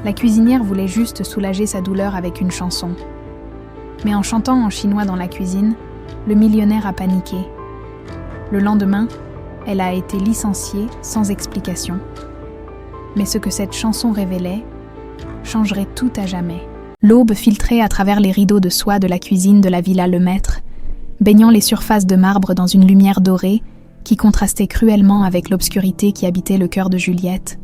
La cuisinière voulait juste soulager sa douleur avec une chanson. Mais en chantant en chinois dans la cuisine, le millionnaire a paniqué. Le lendemain, elle a été licenciée sans explication. Mais ce que cette chanson révélait changerait tout à jamais. L'aube filtrait à travers les rideaux de soie de la cuisine de la villa Lemaître, baignant les surfaces de marbre dans une lumière dorée qui contrastait cruellement avec l'obscurité qui habitait le cœur de Juliette.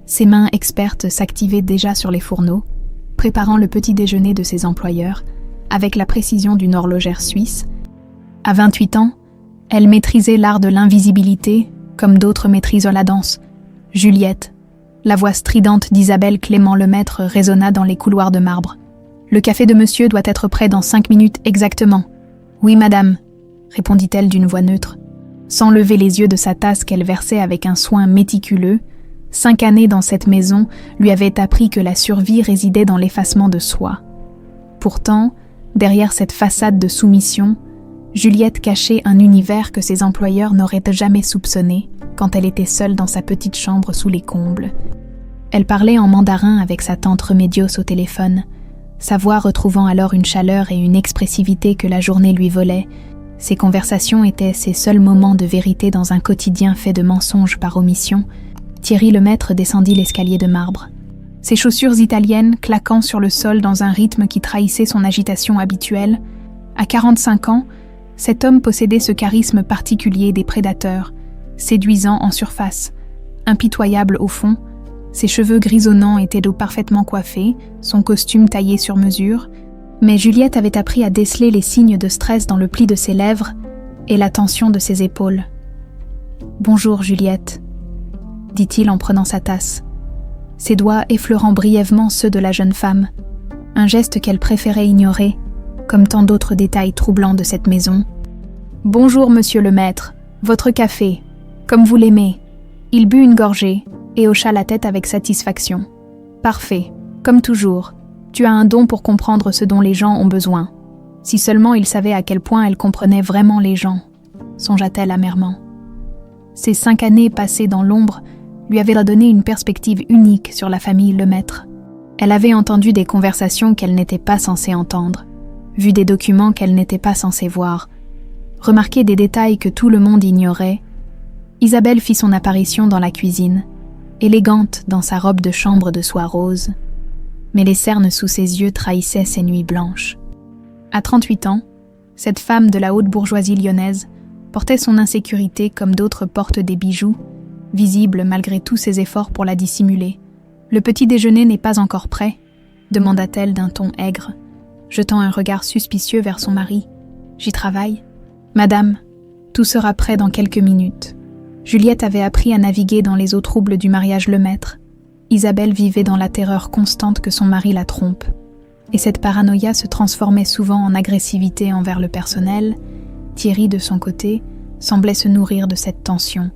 Ses mains expertes s'activaient déjà sur les fourneaux, préparant le petit déjeuner de ses employeurs, avec la précision d'une horlogère suisse. À 28 ans, elle maîtrisait l'art de l'invisibilité, comme d'autres maîtrisent la danse. Juliette, la voix stridente d'Isabelle Clément Lemaître résonna dans les couloirs de marbre. « Le café de monsieur doit être prêt dans 5 minutes exactement. »« Oui, madame, » répondit-elle d'une voix neutre. Sans lever les yeux de sa tasse qu'elle versait avec un soin méticuleux, 5 années dans cette maison lui avaient appris que la survie résidait dans l'effacement de soi. Pourtant, derrière cette façade de soumission, Juliette cachait un univers que ses employeurs n'auraient jamais soupçonné quand elle était seule dans sa petite chambre sous les combles. Elle parlait en mandarin avec sa tante Remédios au téléphone, sa voix retrouvant alors une chaleur et une expressivité que la journée lui volait. Ces conversations étaient ses seuls moments de vérité dans un quotidien fait de mensonges par omission. Thierry Lemaître descendit l'escalier de marbre. Ses chaussures italiennes claquant sur le sol dans un rythme qui trahissait son agitation habituelle. À 45 ans, cet homme possédait ce charisme particulier des prédateurs, séduisant en surface, impitoyable au fond. Ses cheveux grisonnants étaient d'eau parfaitement coiffés, son costume taillé sur mesure, mais Juliette avait appris à déceler les signes de stress dans le pli de ses lèvres et la tension de ses épaules. « Bonjour, Juliette », dit-il en prenant sa tasse, ses doigts effleurant brièvement ceux de la jeune femme, un geste qu'elle préférait ignorer, comme tant d'autres détails troublants de cette maison. « Bonjour, monsieur Lemaître, votre café, comme vous l'aimez. » Il but une gorgée et hocha la tête avec satisfaction. « Parfait, comme toujours. Tu as un don pour comprendre ce dont les gens ont besoin. Si seulement il savait à quel point elle comprenait vraiment les gens, songea-t-elle amèrement. Ces 5 années passées dans l'ombre lui avaient donné une perspective unique sur la famille Lemaître. Elle avait entendu des conversations qu'elle n'était pas censée entendre, vu des documents qu'elle n'était pas censée voir, remarqué des détails que tout le monde ignorait. Isabelle fit son apparition dans la cuisine, élégante dans sa robe de chambre de soie rose, mais les cernes sous ses yeux trahissaient ses nuits blanches. À 38 ans, cette femme de la haute bourgeoisie lyonnaise portait son insécurité comme d'autres portent des bijoux, visibles malgré tous ses efforts pour la dissimuler. « Le petit déjeuner n'est pas encore prêt ?» demanda-t-elle d'un ton aigre, jetant un regard suspicieux vers son mari. « J'y travaille. »« Madame, tout sera prêt dans quelques minutes. » Juliette avait appris à naviguer dans les eaux troubles du mariage Lemaître. Isabelle vivait dans la terreur constante que son mari la trompe. Et cette paranoïa se transformait souvent en agressivité envers le personnel. Thierry, de son côté, semblait se nourrir de cette tension,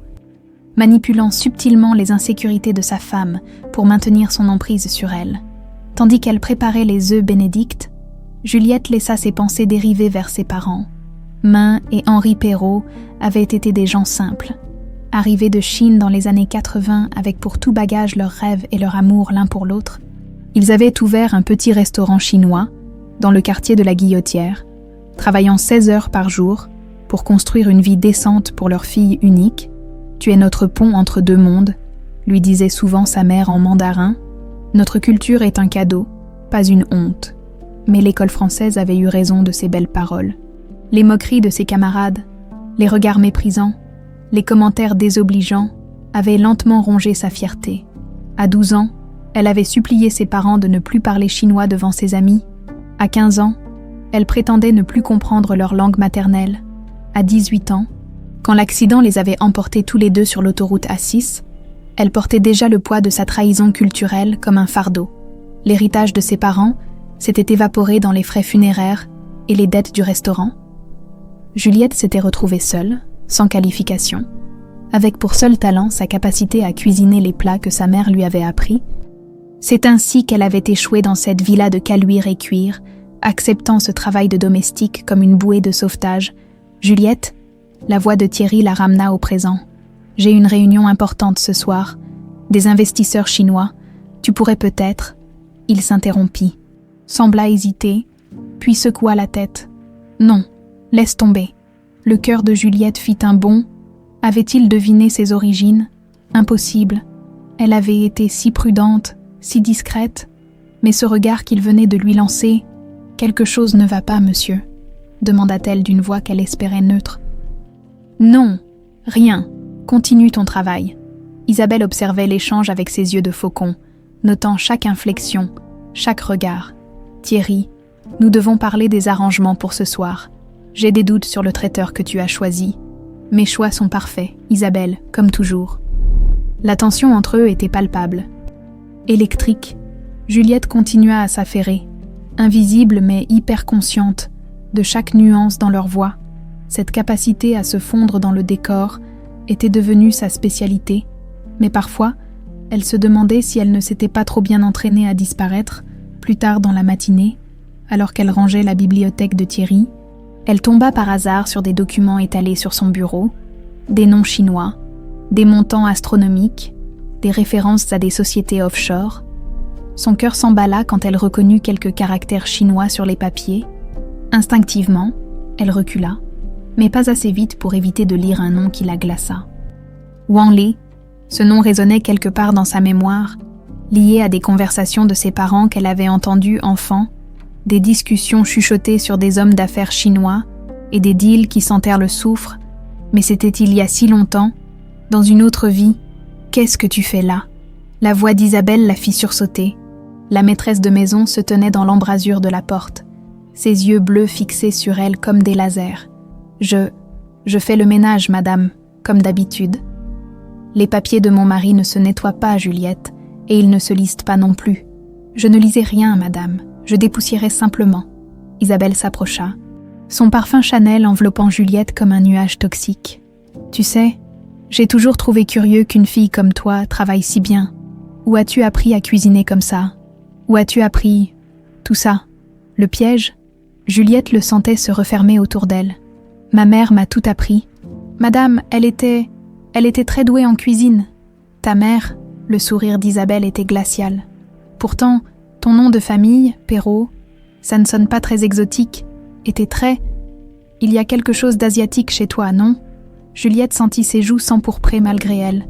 manipulant subtilement les insécurités de sa femme pour maintenir son emprise sur elle. Tandis qu'elle préparait les œufs bénédicts, Juliette laissa ses pensées dériver vers ses parents. Main et Henri Perrault avaient été des gens simples, arrivés de Chine dans les années 80 avec pour tout bagage leurs rêves et leur amour l'un pour l'autre. Ils avaient ouvert un petit restaurant chinois dans le quartier de la Guillotière, travaillant 16 heures par jour pour construire une vie décente pour leur fille unique. « Tu es notre pont entre deux mondes », lui disait souvent sa mère en mandarin. « Notre culture est un cadeau, pas une honte. » Mais l'école française avait eu raison de ces belles paroles. Les moqueries de ses camarades, les regards méprisants, les commentaires désobligeants avaient lentement rongé sa fierté. À 12 ans, elle avait supplié ses parents de ne plus parler chinois devant ses amis. À 15 ans, elle prétendait ne plus comprendre leur langue maternelle. À 18 ans, quand l'accident les avait emportés tous les deux sur l'autoroute A6, elle portait déjà le poids de sa trahison culturelle comme un fardeau. L'héritage de ses parents s'était évaporé dans les frais funéraires et les dettes du restaurant. Juliette s'était retrouvée seule, sans qualification, avec pour seul talent sa capacité à cuisiner les plats que sa mère lui avait appris. C'est ainsi qu'elle avait échoué dans cette villa de caluire et cuir, acceptant ce travail de domestique comme une bouée de sauvetage. « Juliette », la voix de Thierry la ramena au présent. « J'ai une réunion importante ce soir. Des investisseurs chinois. Tu pourrais peut-être... » Il s'interrompit, sembla hésiter, puis secoua la tête. « Non, laisse tomber. » Le cœur de Juliette fit un bond. Avait-il deviné ses origines? Impossible. Elle avait été si prudente, si discrète. Mais ce regard qu'il venait de lui lancer... « Quelque chose ne va pas, monsieur ?» demanda-t-elle d'une voix qu'elle espérait neutre. « Non, rien. Continue ton travail. » Isabelle observait l'échange avec ses yeux de faucon, notant chaque inflexion, chaque regard. « Thierry, nous devons parler des arrangements pour ce soir. J'ai des doutes sur le traiteur que tu as choisi. Mes choix sont parfaits, Isabelle, comme toujours. » La tension entre eux était palpable. Électrique, Juliette continua à s'affairer, invisible mais hyper consciente de chaque nuance dans leur voix. Cette capacité à se fondre dans le décor était devenue sa spécialité, mais parfois, elle se demandait si elle ne s'était pas trop bien entraînée à disparaître, plus tard dans la matinée, alors qu'elle rangeait la bibliothèque de Thierry. Elle tomba par hasard sur des documents étalés sur son bureau, des noms chinois, des montants astronomiques, des références à des sociétés offshore. Son cœur s'emballa quand elle reconnut quelques caractères chinois sur les papiers. Instinctivement, elle recula, mais pas assez vite pour éviter de lire un nom qui la glaça. Wang Li, ce nom résonnait quelque part dans sa mémoire, lié à des conversations de ses parents qu'elle avait entendues enfant, des discussions chuchotées sur des hommes d'affaires chinois et des deals qui sentèrent le soufre, mais c'était il y a si longtemps, dans une autre vie. Qu'est-ce que tu fais là? La voix d'Isabelle la fit sursauter. La maîtresse de maison se tenait dans l'embrasure de la porte, ses yeux bleus fixés sur elle comme des lasers. Je fais le ménage, madame, comme d'habitude. Les papiers de mon mari ne se nettoient pas, Juliette, et ils ne se lisent pas non plus. Je ne lisais rien, madame, je dépoussiérais simplement. Isabelle s'approcha, son parfum Chanel enveloppant Juliette comme un nuage toxique. Tu sais, j'ai toujours trouvé curieux qu'une fille comme toi travaille si bien. Où as-tu appris à cuisiner comme ça? Où as-tu appris tout ça? Le piège? Juliette le sentait se refermer autour d'elle. Ma mère m'a tout appris. Madame, elle était très douée en cuisine. Ta mère, le sourire d'Isabelle était glacial. Pourtant, ton nom de famille, Perrault, ça ne sonne pas très exotique, était très... Il y a quelque chose d'asiatique chez toi, non? Juliette sentit ses joues s'empourprer malgré elle.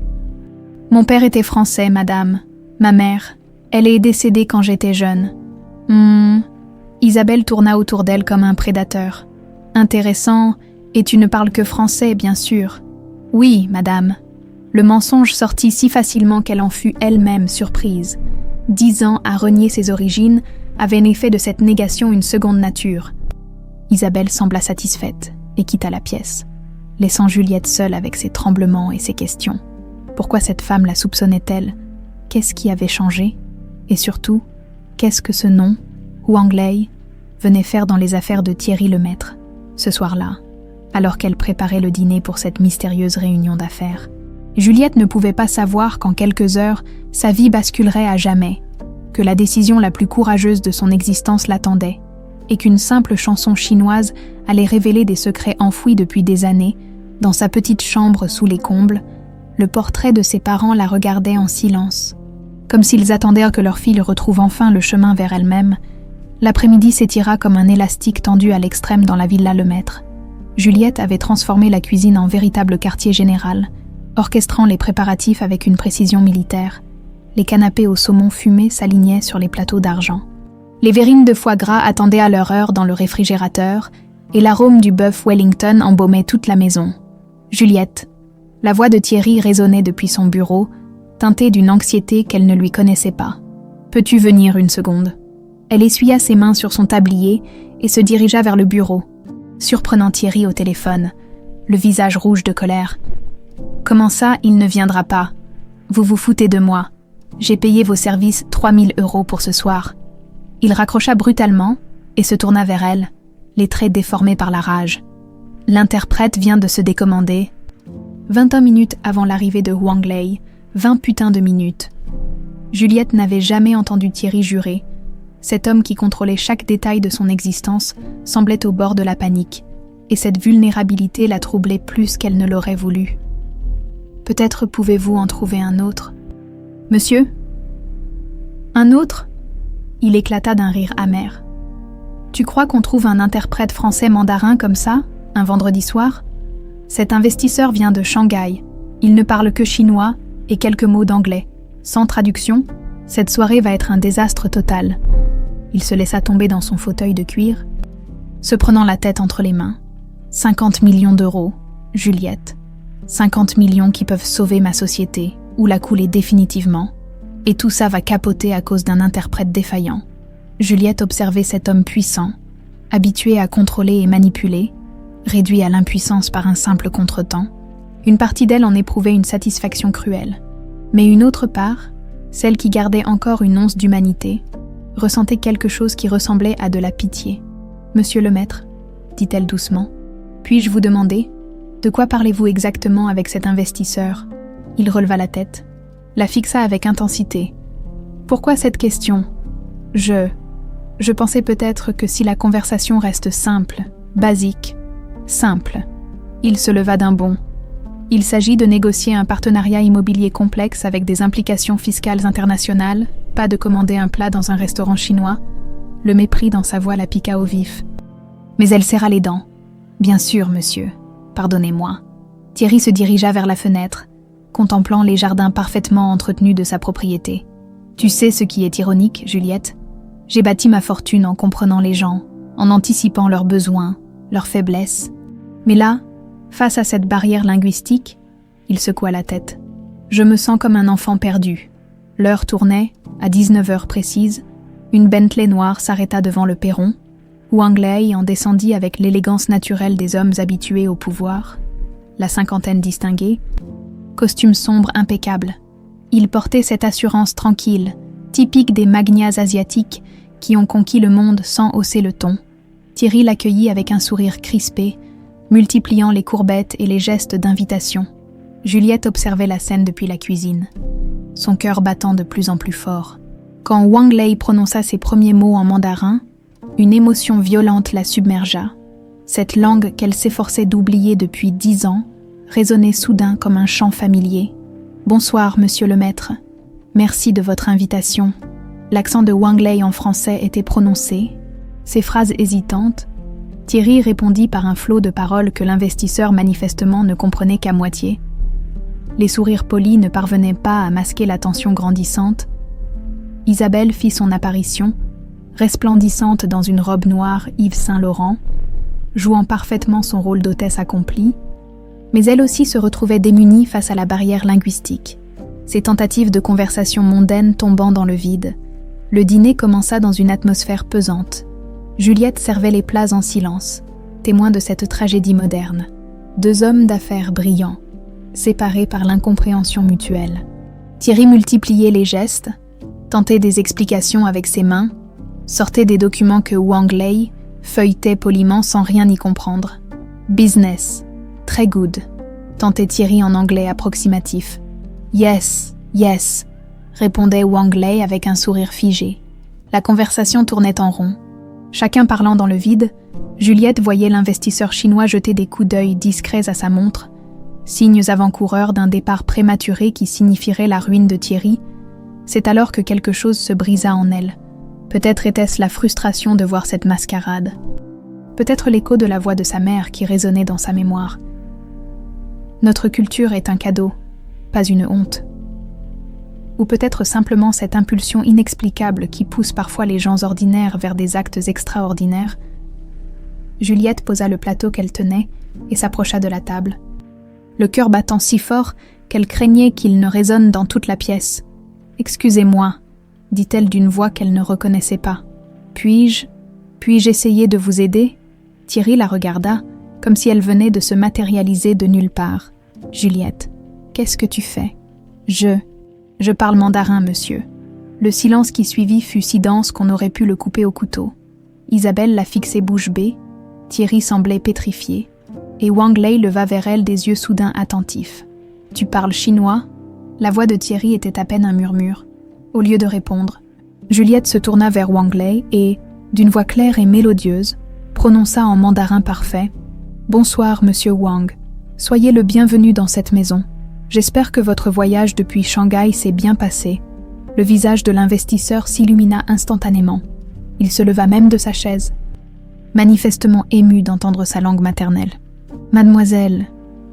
Mon père était français, madame. Ma mère, elle est décédée quand j'étais jeune. Isabelle tourna autour d'elle comme un prédateur. Intéressant, et tu ne parles que français, bien sûr. Oui, madame. Le mensonge sortit si facilement qu'elle en fut elle-même surprise. 10 ans à renier ses origines avaient fait de cette négation une seconde nature. Isabelle sembla satisfaite et quitta la pièce, laissant Juliette seule avec ses tremblements et ses questions. Pourquoi cette femme la soupçonnait-elle? Qu'est-ce qui avait changé? Et surtout, qu'est-ce que ce nom, Wang Li, venait faire dans les affaires de Thierry Lemaître, ce soir-là, alors qu'elle préparait le dîner pour cette mystérieuse réunion d'affaires? Juliette ne pouvait pas savoir qu'en quelques heures, sa vie basculerait à jamais, que la décision la plus courageuse de son existence l'attendait, et qu'une simple chanson chinoise allait révéler des secrets enfouis depuis des années, dans sa petite chambre sous les combles. Le portrait de ses parents la regardait en silence, comme s'ils attendaient que leur fille retrouve enfin le chemin vers elle-même. L'après-midi s'étira comme un élastique tendu à l'extrême dans la villa Lemaître. Juliette avait transformé la cuisine en véritable quartier général, orchestrant les préparatifs avec une précision militaire. Les canapés au saumon fumé s'alignaient sur les plateaux d'argent. Les verrines de foie gras attendaient à leur heure dans le réfrigérateur, et l'arôme du bœuf Wellington embaumait toute la maison. Juliette. La voix de Thierry résonnait depuis son bureau, teintée d'une anxiété qu'elle ne lui connaissait pas. « Peux-tu venir une seconde ?» Elle essuya ses mains sur son tablier et se dirigea vers le bureau, surprenant Thierry au téléphone, le visage rouge de colère. « Comment ça, il ne viendra pas? Vous vous foutez de moi. J'ai payé vos services 3 000 € pour ce soir. » Il raccrocha brutalement et se tourna vers elle, les traits déformés par la rage. L'interprète vient de se décommander. 21 minutes avant l'arrivée de Wang Li, 20 putains de minutes. Juliette n'avait jamais entendu Thierry jurer. Cet homme qui contrôlait chaque détail de son existence semblait au bord de la panique, et cette vulnérabilité la troublait plus qu'elle ne l'aurait voulu. « Peut-être pouvez-vous en trouver un autre. »« Monsieur ?» Un autre? Il éclata d'un rire amer. Tu crois qu'on trouve un interprète français mandarin comme ça, un vendredi soir? Cet investisseur vient de Shanghai. Il ne parle que chinois et quelques mots d'anglais. Sans traduction, cette soirée va être un désastre total. Il se laissa tomber dans son fauteuil de cuir, se prenant la tête entre les mains. 50 millions d'euros, Juliette. 50 millions qui peuvent sauver ma société ou la couler définitivement. Et tout ça va capoter à cause d'un interprète défaillant. Juliette observait cet homme puissant, habitué à contrôler et manipuler, réduit à l'impuissance par un simple contretemps. Une partie d'elle en éprouvait une satisfaction cruelle. Mais une autre part, celle qui gardait encore une once d'humanité, ressentait quelque chose qui ressemblait à de la pitié. « Monsieur le maître, dit-elle doucement, puis-je vous demander, de quoi parlez-vous exactement avec cet investisseur ?» Il releva la tête, la fixa avec intensité. « Pourquoi cette question ? Je pensais peut-être que si la conversation reste simple, basique, simple. » Il se leva d'un bond. Il s'agit de négocier un partenariat immobilier complexe avec des implications fiscales internationales, pas de commander un plat dans un restaurant chinois. Le mépris dans sa voix la piqua au vif. Mais elle serra les dents. « Bien sûr, monsieur. Pardonnez-moi. » Thierry se dirigea vers la fenêtre, contemplant les jardins parfaitement entretenus de sa propriété. « Tu sais ce qui est ironique, Juliette ? J'ai bâti ma fortune en comprenant les gens, en anticipant leurs besoins, leurs faiblesses. Mais là, face à cette barrière linguistique, il secoua la tête. Je me sens comme un enfant perdu. L'heure tournait, à 19h précise, une Bentley noire s'arrêta devant le perron. Wang Lei en descendit avec l'élégance naturelle des hommes habitués au pouvoir, la cinquantaine distinguée, costume sombre impeccable. Il portait cette assurance tranquille, typique des magnats asiatiques qui ont conquis le monde sans hausser le ton. Thierry l'accueillit avec un sourire crispé, multipliant les courbettes et les gestes d'invitation. Juliette observait la scène depuis la cuisine, son cœur battant de plus en plus fort. Quand Wang Lei prononça ses premiers mots en mandarin, une émotion violente la submergea. Cette langue qu'elle s'efforçait d'oublier depuis 10 ans résonnait soudain comme un chant familier. « Bonsoir, monsieur le maître. Merci de votre invitation. » L'accent de Wang Lei en français était prononcé. Ses phrases hésitantes, Thierry répondit par un flot de paroles que l'investisseur manifestement ne comprenait qu'à moitié. Les sourires polis ne parvenaient pas à masquer la tension grandissante. Isabelle fit son apparition, resplendissante dans une robe noire Yves Saint-Laurent, jouant parfaitement son rôle d'hôtesse accomplie, mais elle aussi se retrouvait démunie face à la barrière linguistique, ses tentatives de conversation mondaine tombant dans le vide. Le dîner commença dans une atmosphère pesante. Juliette servait les plats en silence, témoin de cette tragédie moderne. 2 hommes d'affaires brillants, séparés par l'incompréhension mutuelle. Thierry multipliait les gestes, tentait des explications avec ses mains, sortait des documents que Wang Lei feuilletait poliment sans rien y comprendre. « Business. Très good », tentait Thierry en anglais approximatif. « Yes, yes », répondait Wang Lei avec un sourire figé. La conversation tournait en rond. Chacun parlant dans le vide, Juliette voyait l'investisseur chinois jeter des coups d'œil discrets à sa montre, signes avant-coureurs d'un départ prématuré qui signifierait la ruine de Thierry. C'est alors que quelque chose se brisa en elle. Peut-être était-ce la frustration de voir cette mascarade. Peut-être l'écho de la voix de sa mère qui résonnait dans sa mémoire. Notre culture est un cadeau, pas une honte. Ou peut-être simplement cette impulsion inexplicable qui pousse parfois les gens ordinaires vers des actes extraordinaires. Juliette posa le plateau qu'elle tenait et s'approcha de la table, le cœur battant si fort qu'elle craignait qu'il ne résonne dans toute la pièce. « Excusez-moi », dit-elle d'une voix qu'elle ne reconnaissait pas. « Puis-je essayer de vous aider ?» Thierry la regarda, comme si elle venait de se matérialiser de nulle part. « Juliette, qu'est-ce que tu fais ?»« Je parle mandarin, monsieur. » Le silence qui suivit fut si dense qu'on aurait pu le couper au couteau. Isabelle la fixait bouche bée, Thierry semblait pétrifié, et Wang Lei leva vers elle des yeux soudain attentifs. « Tu parles chinois ?» La voix de Thierry était à peine un murmure. Au lieu de répondre, Juliette se tourna vers Wang Lei et, d'une voix claire et mélodieuse, prononça en mandarin parfait « Bonsoir, monsieur Wang. Soyez le bienvenu dans cette maison. J'espère que votre voyage depuis Shanghai s'est bien passé. Le visage de l'investisseur s'illumina instantanément. Il se leva même de sa chaise, manifestement ému d'entendre sa langue maternelle. « Mademoiselle,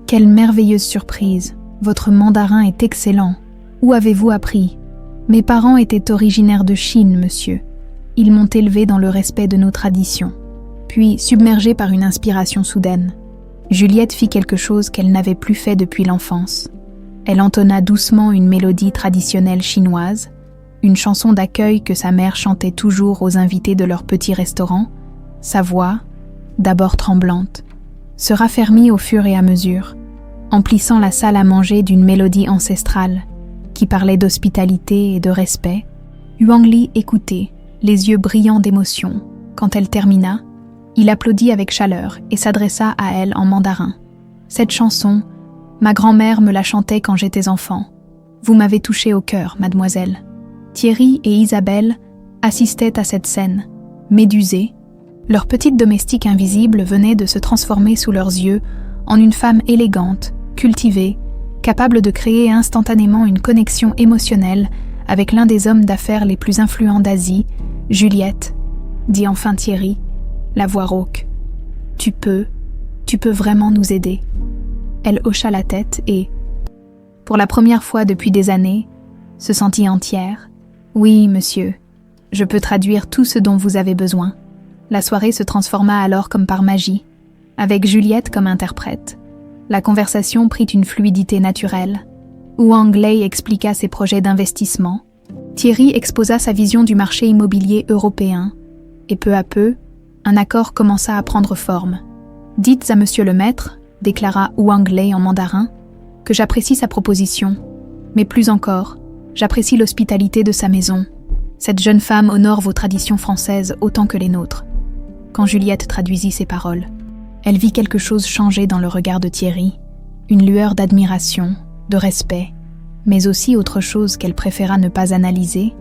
quelle merveilleuse surprise! Votre mandarin est excellent. Où avez-vous appris? Mes parents étaient originaires de Chine, monsieur. Ils m'ont élevé dans le respect de nos traditions. » Puis, submergée par une inspiration soudaine, Juliette fit quelque chose qu'elle n'avait plus fait depuis l'enfance. Elle entonna doucement une mélodie traditionnelle chinoise, une chanson d'accueil que sa mère chantait toujours aux invités de leur petit restaurant. Sa voix, d'abord tremblante, se raffermit au fur et à mesure, emplissant la salle à manger d'une mélodie ancestrale qui parlait d'hospitalité et de respect. Huang Li écoutait, les yeux brillants d'émotion. Quand elle termina, il applaudit avec chaleur et s'adressa à elle en mandarin. « Cette chanson, ma grand-mère me la chantait quand j'étais enfant. Vous m'avez touché au cœur, mademoiselle. » Thierry et Isabelle assistaient à cette scène, médusés. Leur petite domestique invisible venait de se transformer sous leurs yeux en une femme élégante, cultivée, capable de créer instantanément une connexion émotionnelle avec l'un des hommes d'affaires les plus influents d'Asie, Juliette, dit enfin Thierry, la voix rauque. « Tu peux vraiment nous aider. » Elle hocha la tête et, pour la première fois depuis des années, se sentit entière. « Oui, monsieur, je peux traduire tout ce dont vous avez besoin. » La soirée se transforma alors comme par magie, avec Juliette comme interprète. La conversation prit une fluidité naturelle. Huang Li expliqua ses projets d'investissement. Thierry exposa sa vision du marché immobilier européen. Et peu à peu, un accord commença à prendre forme. « Dites à monsieur le maître, déclara Huang Li en mandarin, que j'apprécie sa proposition. Mais plus encore, j'apprécie l'hospitalité de sa maison. Cette jeune femme honore vos traditions françaises autant que les nôtres. » Quand Juliette traduisit ces paroles, elle vit quelque chose changer dans le regard de Thierry, une lueur d'admiration, de respect, mais aussi autre chose qu'elle préféra ne pas analyser.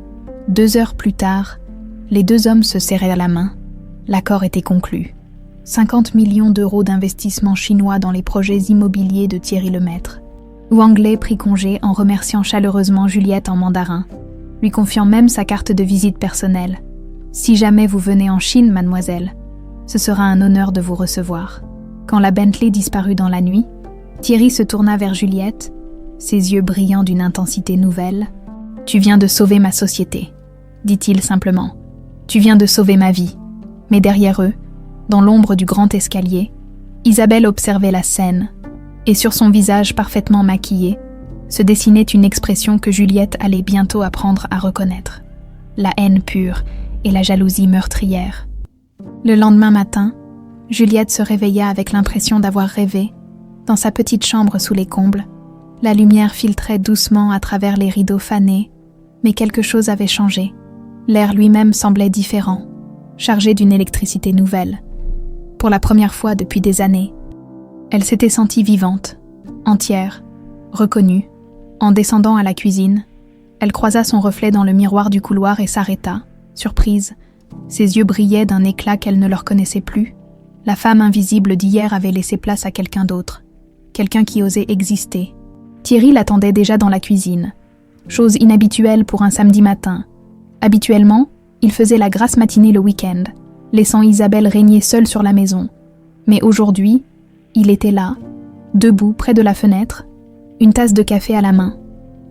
2 heures plus tard, les 2 hommes se serrèrent la main. L'accord était conclu. 50 millions d'euros d'investissement chinois dans les projets immobiliers de Thierry Lemaître. Huang Li prit congé en remerciant chaleureusement Juliette en mandarin, lui confiant même sa carte de visite personnelle. « Si jamais vous venez en Chine, mademoiselle, ce sera un honneur de vous recevoir. » Quand la Bentley disparut dans la nuit, Thierry se tourna vers Juliette, ses yeux brillants d'une intensité nouvelle. « Tu viens de sauver ma société, » dit-il simplement. « Tu viens de sauver ma vie. » Mais derrière eux, dans l'ombre du grand escalier, Isabelle observait la scène, et sur son visage parfaitement maquillé, se dessinait une expression que Juliette allait bientôt apprendre à reconnaître. La haine pure et la jalousie meurtrière. Le lendemain matin, Juliette se réveilla avec l'impression d'avoir rêvé. Dans sa petite chambre sous les combles, la lumière filtrait doucement à travers les rideaux fanés, mais quelque chose avait changé. L'air lui-même semblait différent, chargé d'une électricité nouvelle. Pour la première fois depuis des années, elle s'était sentie vivante, entière, reconnue. En descendant à la cuisine, elle croisa son reflet dans le miroir du couloir et s'arrêta, surprise. Ses yeux brillaient d'un éclat qu'elle ne leur connaissait plus. La femme invisible d'hier avait laissé place à quelqu'un d'autre, quelqu'un qui osait exister. Thierry l'attendait déjà dans la cuisine, chose inhabituelle pour un samedi matin. Habituellement, il faisait la grasse matinée le week-end, laissant Isabelle régner seule sur la maison. Mais aujourd'hui, il était là, debout près de la fenêtre, une tasse de café à la main,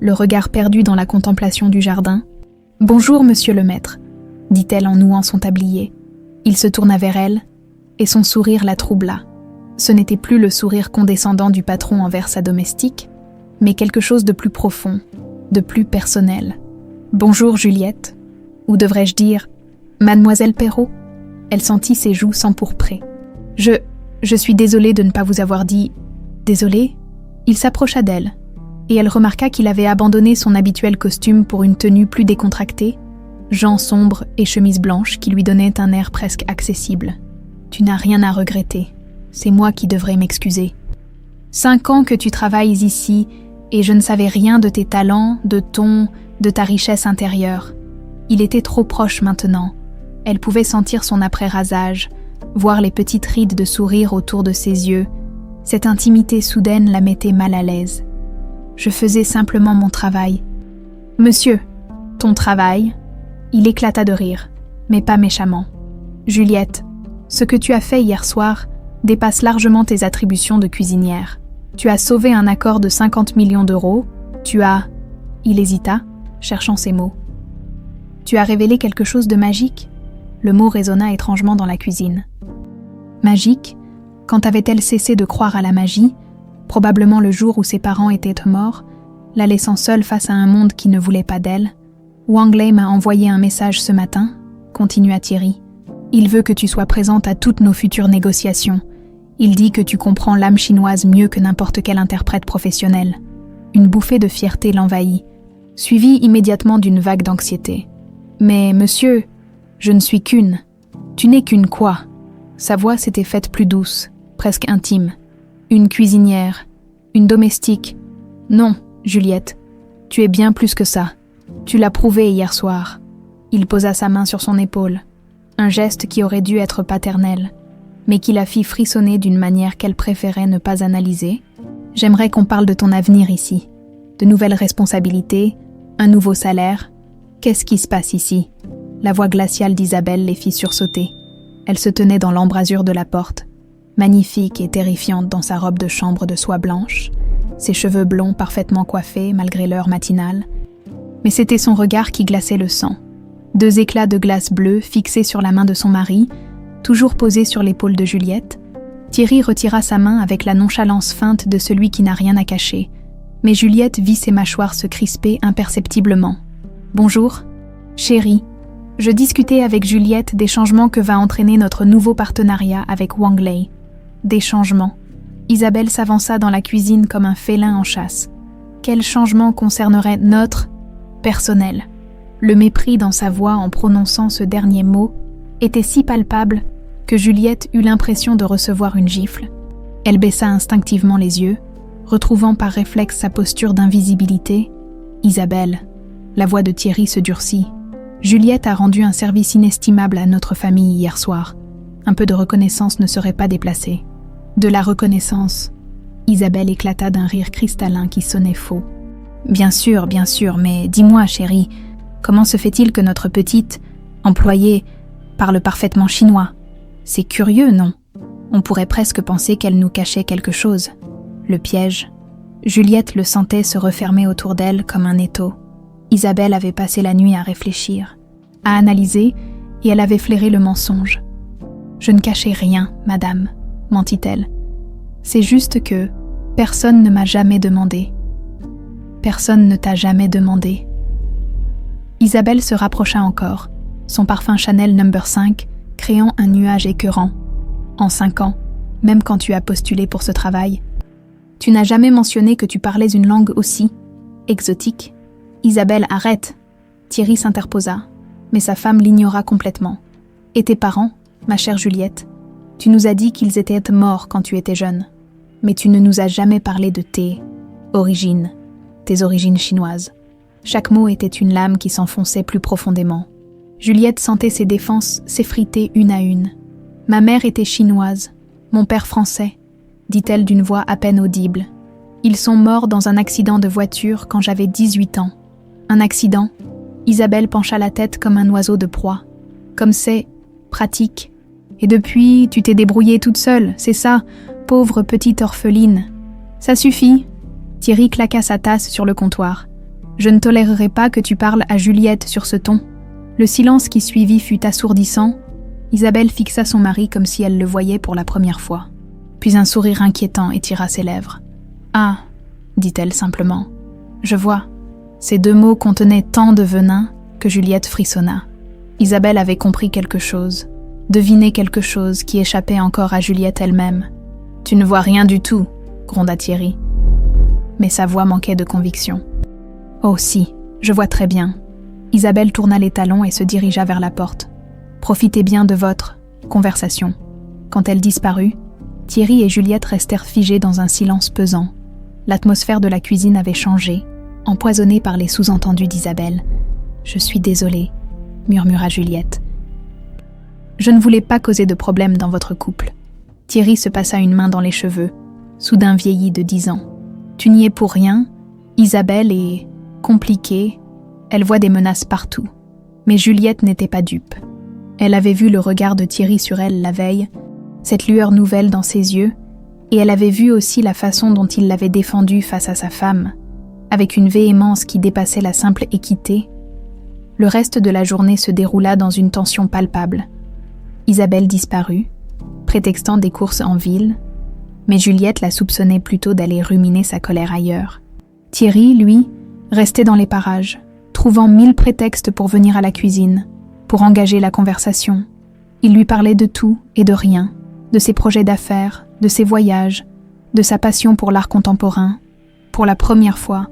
le regard perdu dans la contemplation du jardin. « Bonjour, monsieur le maître », dit-elle en nouant son tablier. Il se tourna vers elle, et son sourire la troubla. Ce n'était plus le sourire condescendant du patron envers sa domestique, mais quelque chose de plus profond, de plus personnel. « Bonjour, Juliette », ou devrais-je dire « Mademoiselle Perrault ?» Elle sentit ses joues s'empourprer. « Je suis désolée de ne pas vous avoir dit... » « Désolée ?» Il s'approcha d'elle, et elle remarqua qu'il avait abandonné son habituel costume pour une tenue plus décontractée, gants sombres et chemise blanche qui lui donnaient un air presque accessible. « Tu n'as rien à regretter, c'est moi qui devrais m'excuser. 5 ans que tu travailles ici, et je ne savais rien de tes talents, de de ta richesse intérieure. Il était trop proche maintenant. Elle pouvait sentir son après-rasage, voir les petites rides de sourire autour de ses yeux. Cette intimité soudaine la mettait mal à l'aise. Je faisais simplement mon travail. « Monsieur !» Ton travail ?» Il éclata de rire, mais pas méchamment. « Juliette, ce que tu as fait hier soir dépasse largement tes attributions de cuisinière. Tu as sauvé un accord de 50 millions d'euros, tu as... » Il hésita, cherchant ses mots. « Tu as révélé quelque chose de magique ?» Le mot résonna étrangement dans la cuisine. Magique ? Quand avait-elle cessé de croire à la magie, probablement le jour où ses parents étaient morts, la laissant seule face à un monde qui ne voulait pas d'elle? Wang Lei m'a envoyé un message ce matin, continua Thierry. Il veut que tu sois présente à toutes nos futures négociations. Il dit que tu comprends l'âme chinoise mieux que n'importe quel interprète professionnel. Une bouffée de fierté l'envahit, suivie immédiatement d'une vague d'anxiété. Mais, monsieur, je ne suis qu'une. Tu n'es qu'une quoi? Sa voix s'était faite plus douce, presque intime. Une cuisinière, une domestique. Non, Juliette, tu es bien plus que ça. Tu l'as prouvé hier soir. Il posa sa main sur son épaule, un geste qui aurait dû être paternel, mais qui la fit frissonner d'une manière qu'elle préférait ne pas analyser. J'aimerais qu'on parle de ton avenir ici. De nouvelles responsabilités, un nouveau salaire. Qu'est-ce qui se passe ici? La voix glaciale d'Isabelle les fit sursauter. Elle se tenait dans l'embrasure de la porte, magnifique et terrifiante dans sa robe de chambre de soie blanche, ses cheveux blonds parfaitement coiffés malgré l'heure matinale. Mais c'était son regard qui glaçait le sang. 2 éclats de glace bleue fixés sur la main de son mari, toujours posés sur l'épaule de Juliette. Thierry retira sa main avec la nonchalance feinte de celui qui n'a rien à cacher. Mais Juliette vit ses mâchoires se crisper imperceptiblement. « Bonjour, chérie. Je discutais avec Juliette des changements que va entraîner notre nouveau partenariat avec Wang Lei. Des changements. » Isabelle s'avança dans la cuisine comme un félin en chasse. Quels changements concerneraient notre personnel? Le mépris dans sa voix en prononçant ce dernier mot était si palpable que Juliette eut l'impression de recevoir une gifle. Elle baissa instinctivement les yeux, retrouvant par réflexe sa posture d'invisibilité. « Isabelle !» La voix de Thierry se durcit. « Juliette a rendu un service inestimable à notre famille hier soir. Un peu de reconnaissance ne serait pas déplacé. » De la reconnaissance. Isabelle éclata d'un rire cristallin qui sonnait faux. « bien sûr, mais dis-moi, chérie, comment se fait-il que notre petite, employée, parle parfaitement chinois? C'est curieux, non? On pourrait presque penser qu'elle nous cachait quelque chose. Le piège. » Juliette le sentait se refermer autour d'elle comme un étau. Isabelle avait passé la nuit à réfléchir, à analyser, et elle avait flairé le mensonge. « Je ne cachais rien, madame, » mentit-elle. « C'est juste que personne ne m'a jamais demandé. » Personne ne t'a jamais demandé. Isabelle se rapprocha encore, son parfum Chanel No. 5 créant un nuage écœurant. En 5 ans, même quand tu as postulé pour ce travail, tu n'as jamais mentionné que tu parlais une langue aussi exotique. Isabelle, arrête! Thierry s'interposa, mais sa femme l'ignora complètement. Et tes parents, ma chère Juliette? Tu nous as dit qu'ils étaient morts quand tu étais jeune, mais tu ne nous as jamais parlé de tes origines chinoises. Chaque mot était une lame qui s'enfonçait plus profondément. Juliette sentait ses défenses s'effriter une à une. « Ma mère était chinoise, mon père français », dit-elle d'une voix à peine audible. « Ils sont morts dans un accident de voiture quand j'avais 18 ans. » Un accident? Isabelle pencha la tête comme un oiseau de proie. Comme c'est pratique. Et depuis, tu t'es débrouillée toute seule, c'est ça, pauvre petite orpheline. Ça suffit. Thierry claqua sa tasse sur le comptoir. Je ne tolérerai pas que tu parles à Juliette sur ce ton. Le silence qui suivit fut assourdissant. Isabelle fixa son mari comme si elle le voyait pour la première fois. Puis un sourire inquiétant étira ses lèvres. Ah, dit-elle simplement. Je vois. Ces 2 mots contenaient tant de venin que Juliette frissonna. Isabelle avait compris quelque chose, deviné quelque chose qui échappait encore à Juliette elle-même. « Tu ne vois rien du tout », gronda Thierry. Mais sa voix manquait de conviction. « Oh si, je vois très bien. » Isabelle tourna les talons et se dirigea vers la porte. « Profitez bien de votre conversation. » Quand elle disparut, Thierry et Juliette restèrent figés dans un silence pesant. L'atmosphère de la cuisine avait changé, empoisonnée par les sous-entendus d'Isabelle. « Je suis désolée, » murmura Juliette. « Je ne voulais pas causer de problème dans votre couple. » Thierry se passa une main dans les cheveux, soudain vieilli de 10 ans. « Tu n'y es pour rien. Isabelle est compliquée. Elle voit des menaces partout. Mais Juliette n'était pas dupe. Elle avait vu le regard de Thierry sur elle la veille, cette lueur nouvelle dans ses yeux, et elle avait vu aussi la façon dont il l'avait défendue face à sa femme, avec une véhémence qui dépassait la simple équité. Le reste de la journée se déroula dans une tension palpable. Isabelle disparut, prétextant des courses en ville, mais Juliette la soupçonnait plutôt d'aller ruminer sa colère ailleurs. Thierry, lui, restait dans les parages, trouvant 1000 prétextes pour venir à la cuisine, pour engager la conversation. Il lui parlait de tout et de rien, de ses projets d'affaires, de ses voyages, de sa passion pour l'art contemporain. Pour la première fois,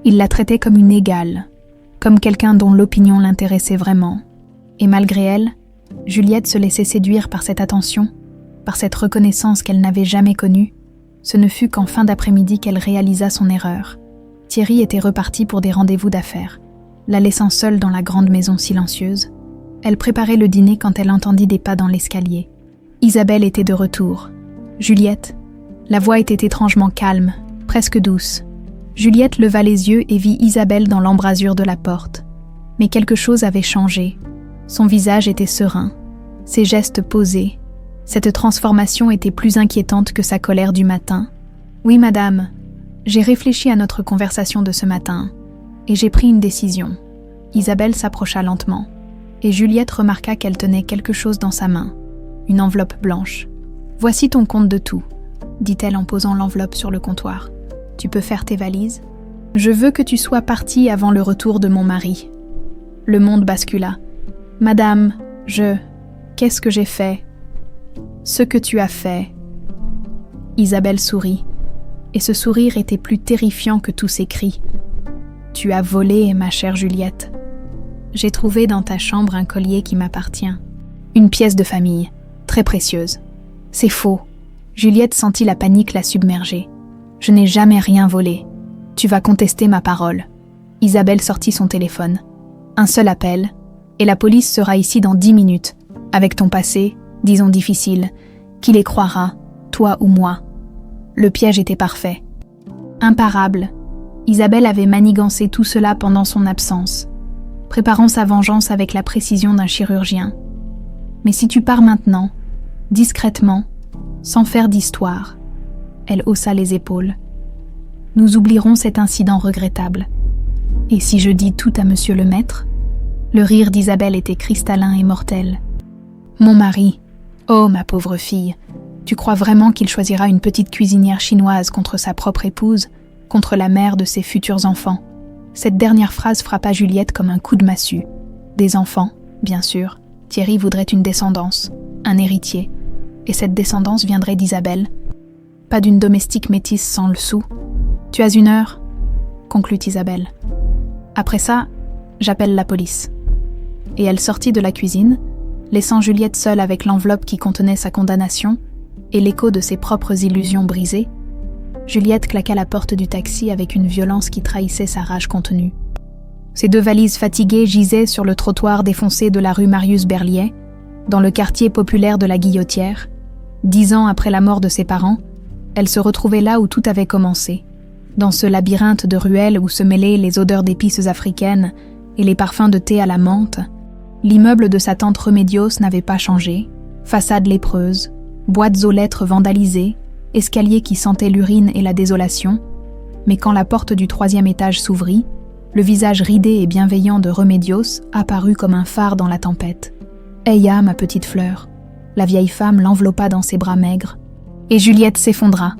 il la traitait comme une égale, comme quelqu'un dont l'opinion l'intéressait vraiment. Et malgré elle, Juliette se laissait séduire par cette attention, par cette reconnaissance qu'elle n'avait jamais connue. Ce ne fut qu'en fin d'après-midi qu'elle réalisa son erreur. Thierry était reparti pour des rendez-vous d'affaires, la laissant seule dans la grande maison silencieuse. Elle préparait le dîner quand elle entendit des pas dans l'escalier. Isabelle était de retour. Juliette. La voix était étrangement calme, presque douce. Juliette leva les yeux et vit Isabelle dans l'embrasure de la porte. Mais quelque chose avait changé. Son visage était serein, ses gestes posés. Cette transformation était plus inquiétante que sa colère du matin. « Oui, madame, j'ai réfléchi à notre conversation de ce matin, et j'ai pris une décision. » Isabelle s'approcha lentement, et Juliette remarqua qu'elle tenait quelque chose dans sa main, une enveloppe blanche. « Voici ton compte de tout, » dit-elle en posant l'enveloppe sur le comptoir. « Tu peux faire tes valises. Je veux que tu sois partie avant le retour de mon mari. » Le monde bascula. « Madame, qu'est-ce que j'ai fait ? » « Ce que tu as fait. » Isabelle sourit, et ce sourire était plus terrifiant que tous ses cris. « Tu as volé, ma chère Juliette. J'ai trouvé dans ta chambre un collier qui m'appartient. Une pièce de famille, très précieuse. C'est faux. » Juliette sentit la panique la submerger. « Je n'ai jamais rien volé. Tu vas contester ma parole. » Isabelle sortit son téléphone. « Un seul appel, et la police sera ici dans 10 minutes. Avec ton passé, disons difficile, qui les croira, toi ou moi. » Le piège était parfait. Imparable, Isabelle avait manigancé tout cela pendant son absence, préparant sa vengeance avec la précision d'un chirurgien. « Mais si tu pars maintenant, discrètement, sans faire d'histoire, » elle haussa les épaules, « nous oublierons cet incident regrettable. Et si je dis tout à monsieur le maître ?» Le rire d'Isabelle était cristallin et mortel. « Mon mari, oh ma pauvre fille, tu crois vraiment qu'il choisira une petite cuisinière chinoise contre sa propre épouse, contre la mère de ses futurs enfants ?» Cette dernière phrase frappa Juliette comme un coup de massue. Des enfants, bien sûr. Thierry voudrait une descendance, un héritier. Et cette descendance viendrait d'Isabelle. Pas d'une domestique métisse sans le sou. « Tu as 1 heure ?» conclut Isabelle. « Après ça, j'appelle la police. » Et elle sortit de la cuisine, laissant Juliette seule avec l'enveloppe qui contenait sa condamnation et l'écho de ses propres illusions brisées. Juliette claqua la porte du taxi avec une violence qui trahissait sa rage contenue. Ses 2 valises fatiguées gisaient sur le trottoir défoncé de la rue Marius-Berliet, dans le quartier populaire de la Guillotière. 10 ans après la mort de ses parents, elle se retrouvait là où tout avait commencé, dans ce labyrinthe de ruelles où se mêlaient les odeurs d'épices africaines et les parfums de thé à la menthe. L'immeuble de sa tante Remedios n'avait pas changé, façade lépreuse, boîtes aux lettres vandalisées, escalier qui sentait l'urine et la désolation, mais quand la porte du 3e étage s'ouvrit, le visage ridé et bienveillant de Remedios apparut comme un phare dans la tempête. « Eya, ma petite fleur !» La vieille femme l'enveloppa dans ses bras maigres, et Juliette s'effondra.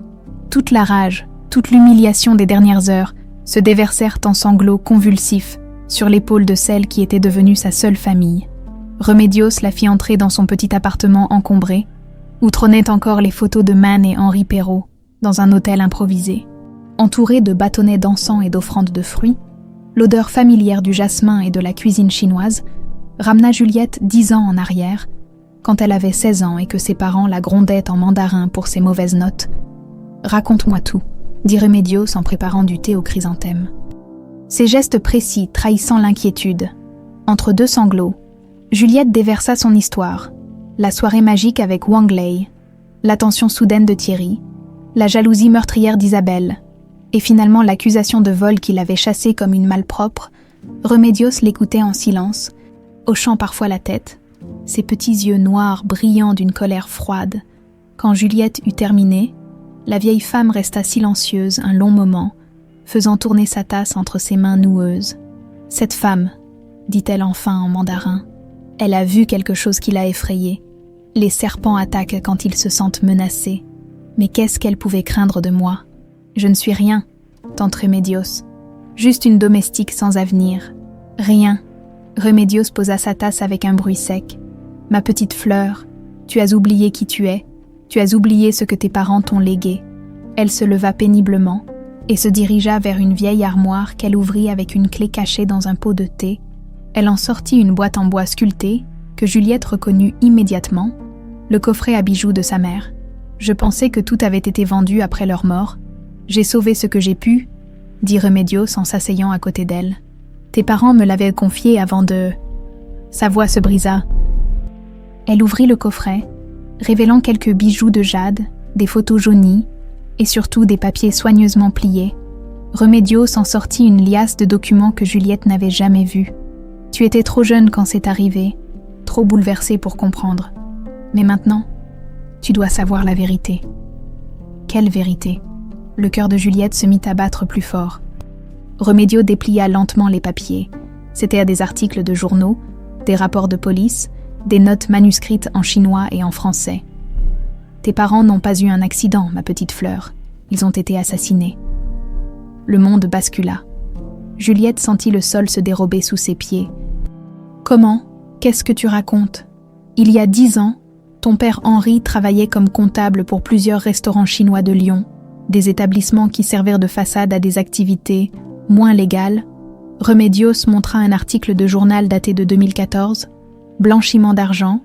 Toute la rage, toute l'humiliation des dernières heures se déversèrent en sanglots convulsifs sur l'épaule de celle qui était devenue sa seule famille. Remedios la fit entrer dans son petit appartement encombré, où trônaient encore les photos de Man et Henri Perrault, dans un hôtel improvisé. Entouré de bâtonnets d'encens et d'offrandes de fruits, l'odeur familière du jasmin et de la cuisine chinoise ramena Juliette 10 ans en arrière, quand elle avait 16 ans et que ses parents la grondaient en mandarin pour ses mauvaises notes. « Raconte-moi tout », dit Remedios en préparant du thé aux chrysanthèmes. Ses gestes précis trahissant l'inquiétude. Entre 2 sanglots, Juliette déversa son histoire, la soirée magique avec Wang Lei, l'attention soudaine de Thierry, la jalousie meurtrière d'Isabelle, et finalement l'accusation de vol qui l'avait chassée comme une malpropre Remedios l'écoutait en silence, hochant parfois la tête, ses petits yeux noirs brillant d'une colère froide. Quand Juliette eut terminé, la vieille femme resta silencieuse un long moment, faisant tourner sa tasse entre ses mains noueuses. « Cette femme, dit-elle enfin en mandarin, elle a vu quelque chose qui l'a effrayée. Les serpents attaquent quand ils se sentent menacés. Mais qu'est-ce qu'elle pouvait craindre de moi? Je ne suis rien, tante Remedios. Juste une domestique sans avenir. Rien. » Remedios posa sa tasse avec un bruit sec. « Ma petite fleur, tu as oublié qui tu es. Tu as oublié ce que tes parents t'ont légué. » Elle se leva péniblement et se dirigea vers une vieille armoire qu'elle ouvrit avec une clé cachée dans un pot de thé. Elle en sortit une boîte en bois sculpté que Juliette reconnut immédiatement, le coffret à bijoux de sa mère. « Je pensais que tout avait été vendu après leur mort. J'ai sauvé ce que j'ai pu, » dit Remedios en s'asseyant à côté d'elle. « Tes parents me l'avaient confié avant de... » Sa voix se brisa. Elle ouvrit le coffret, révélant quelques bijoux de jade, des photos jaunies et surtout des papiers soigneusement pliés. Remedios en sortit une liasse de documents que Juliette n'avait jamais vus. « Tu étais trop jeune quand c'est arrivé, trop bouleversée pour comprendre. Mais maintenant, tu dois savoir la vérité. » Quelle vérité? Le cœur de Juliette se mit à battre plus fort. Remedios déplia lentement les papiers. C'étaient des articles de journaux, des rapports de police, des notes manuscrites en chinois et en français. « Tes parents n'ont pas eu un accident, ma petite fleur. Ils ont été assassinés. » Le monde bascula. Juliette sentit le sol se dérober sous ses pieds. « Comment? Qu'est-ce que tu racontes? Il y a 10 ans, ton père Henri travaillait comme comptable pour plusieurs restaurants chinois de Lyon, des établissements qui servirent de façade à des activités moins légales. » Remedios montra un article de journal daté de 2014. « Blanchiment d'argent,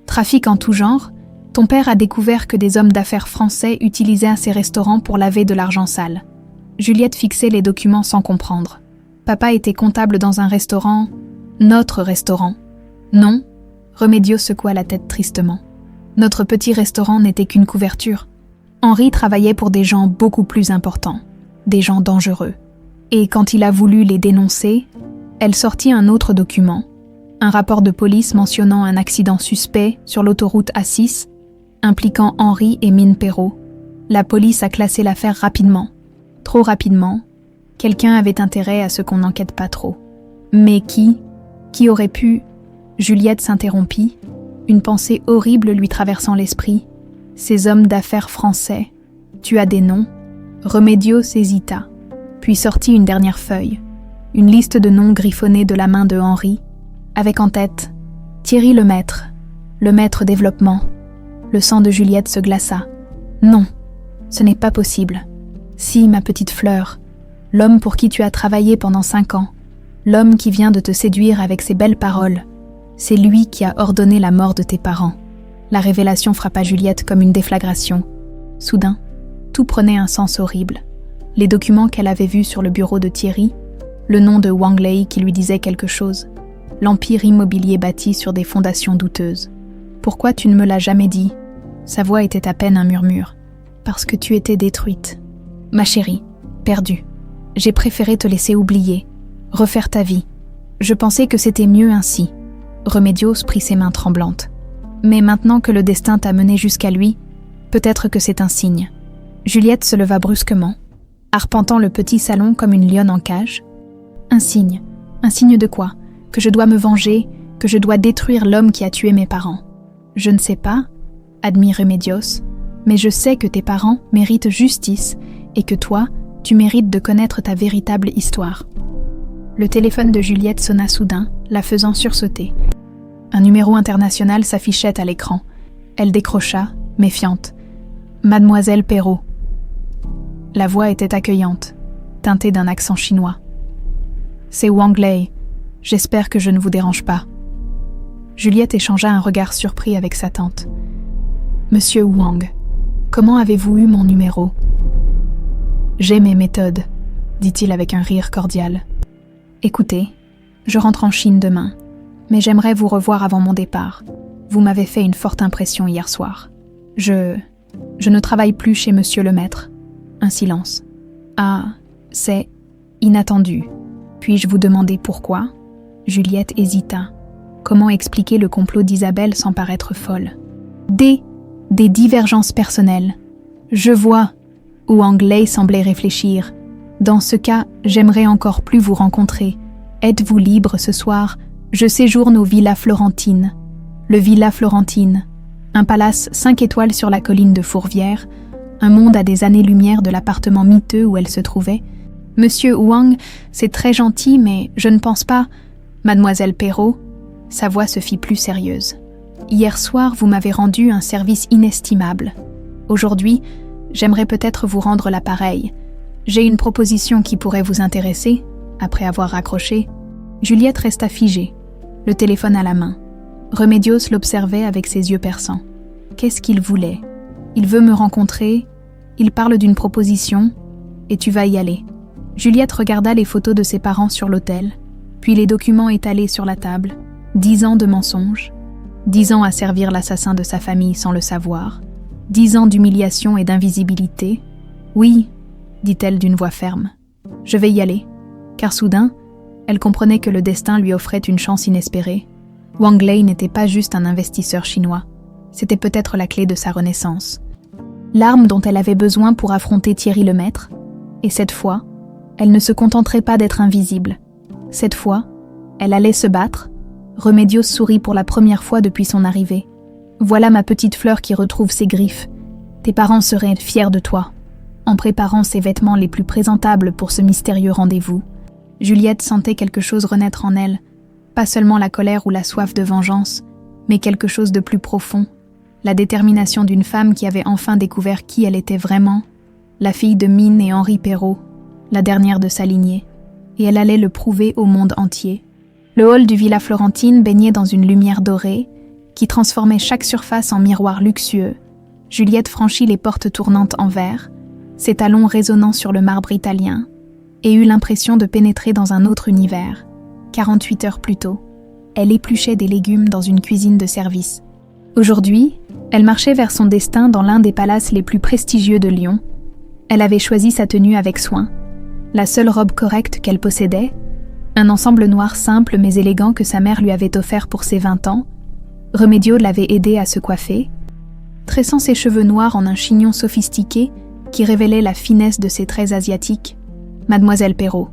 trafic en tout genre. Ton père a découvert que des hommes d'affaires français utilisaient ces restaurants pour laver de l'argent sale. » Juliette fixait les documents sans comprendre. Papa était comptable dans un restaurant, notre restaurant. Non, Remedios secoua la tête tristement. Notre petit restaurant n'était qu'une couverture. Henri travaillait pour des gens beaucoup plus importants, des gens dangereux. Et quand il a voulu les dénoncer, elle sortit un autre document, un rapport de police mentionnant un accident suspect sur l'autoroute A6, impliquant Henri et Mine Perrault. La police a classé l'affaire rapidement. Trop rapidement. Quelqu'un avait intérêt à ce qu'on n'enquête pas trop. Mais qui? Qui aurait pu? Juliette s'interrompit, une pensée horrible lui traversant l'esprit. Ces hommes d'affaires français. Tu as des noms? Remedios hésita, puis sortit une dernière feuille, une liste de noms griffonnés de la main de Henri, avec en tête Thierry Lemaître développement. Le sang de Juliette se glaça. Non, ce n'est pas possible. Si, ma petite fleur, l'homme pour qui tu as travaillé pendant 5 ans, l'homme qui vient de te séduire avec ses belles paroles, c'est lui qui a ordonné la mort de tes parents. La révélation frappa Juliette comme une déflagration. Soudain, tout prenait un sens horrible. Les documents qu'elle avait vus sur le bureau de Thierry, le nom de Wang Lei qui lui disait quelque chose, l'empire immobilier bâti sur des fondations douteuses. « Pourquoi tu ne me l'as jamais dit ?» Sa voix était à peine un murmure. « Parce que tu étais détruite. Ma chérie, perdue. J'ai préféré te laisser oublier, refaire ta vie. Je pensais que c'était mieux ainsi. » Remedios prit ses mains tremblantes. « Mais maintenant que le destin t'a mené jusqu'à lui, peut-être que c'est un signe. » Juliette se leva brusquement, arpentant le petit salon comme une lionne en cage. « Un signe de quoi? Que je dois me venger, que je dois détruire l'homme qui a tué mes parents. » « Je ne sais pas, » admit Remedios, « mais je sais que tes parents méritent justice et que toi, tu mérites de connaître ta véritable histoire. » Le téléphone de Juliette sonna soudain, la faisant sursauter. Un numéro international s'affichait à l'écran. Elle décrocha, méfiante. « Mademoiselle Perrault. » La voix était accueillante, teintée d'un accent chinois. « C'est Wang Lei. J'espère que je ne vous dérange pas. » Juliette échangea un regard surpris avec sa tante. « Monsieur Wang, comment avez-vous eu mon numéro ?»« J'ai mes méthodes, » dit-il avec un rire cordial. « Écoutez, je rentre en Chine demain, mais j'aimerais vous revoir avant mon départ. Vous m'avez fait une forte impression hier soir. Je ne travaille plus chez Monsieur Lemaître. » Un silence. « Ah, c'est inattendu. » Puis-je vous demander pourquoi ? Juliette hésita. Comment expliquer le complot d'Isabelle sans paraître folle ? Des divergences personnelles. Je vois où Anglais semblait réfléchir. Dans ce cas, j'aimerais encore plus vous rencontrer. Êtes-vous libre ce soir ? Je séjourne au Villa Florentine. Le Villa Florentine, un palace 5 étoiles sur la colline de Fourvière, un monde à des années-lumière de l'appartement miteux où elle se trouvait. Monsieur Wang, c'est très gentil, mais je ne pense pas... Mademoiselle Perrault, sa voix se fit plus sérieuse. Hier soir, vous m'avez rendu un service inestimable. Aujourd'hui, j'aimerais peut-être vous rendre l'appareil. J'ai une proposition qui pourrait vous intéresser. Après avoir raccroché, Juliette resta figée, le téléphone à la main. Remedios l'observait avec ses yeux perçants. Qu'est-ce qu'il voulait ? Il veut me rencontrer, il parle d'une proposition, et tu vas y aller. Juliette regarda les photos de ses parents sur l'autel, puis les documents étalés sur la table. 10 ans de mensonges, 10 ans à servir l'assassin de sa famille sans le savoir, 10 ans d'humiliation et d'invisibilité. Oui, dit-elle d'une voix ferme, je vais y aller. Car soudain, elle comprenait que le destin lui offrait une chance inespérée. Wang Lei n'était pas juste un investisseur chinois, c'était peut-être la clé de sa renaissance. L'arme dont elle avait besoin pour affronter Thierry Lemaître, et cette fois, elle ne se contenterait pas d'être invisible. Cette fois, elle allait se battre. Remedios sourit pour la première fois depuis son arrivée. Voilà ma petite fleur qui retrouve ses griffes. Tes parents seraient fiers de toi. En préparant ses vêtements les plus présentables pour ce mystérieux rendez-vous, Juliette sentait quelque chose renaître en elle, pas seulement la colère ou la soif de vengeance, mais quelque chose de plus profond, la détermination d'une femme qui avait enfin découvert qui elle était vraiment, la fille de Mine et Henri Perrault, la dernière de sa lignée, et elle allait le prouver au monde entier. Le hall du Villa Florentine baignait dans une lumière dorée qui transformait chaque surface en miroir luxueux. Juliette franchit les portes tournantes en verre, ses talons résonnant sur le marbre italien, et eut l'impression de pénétrer dans un autre univers. 48 heures plus tôt, elle épluchait des légumes dans une cuisine de service. Aujourd'hui, elle marchait vers son destin dans l'un des palaces les plus prestigieux de Lyon. Elle avait choisi sa tenue avec soin, la seule robe correcte qu'elle possédait, un ensemble noir simple mais élégant que sa mère lui avait offert pour ses 20 ans. Remedios l'avait aidée à se coiffer, tressant ses cheveux noirs en un chignon sophistiqué qui révélait la finesse de ses traits asiatiques. Mademoiselle Perrault,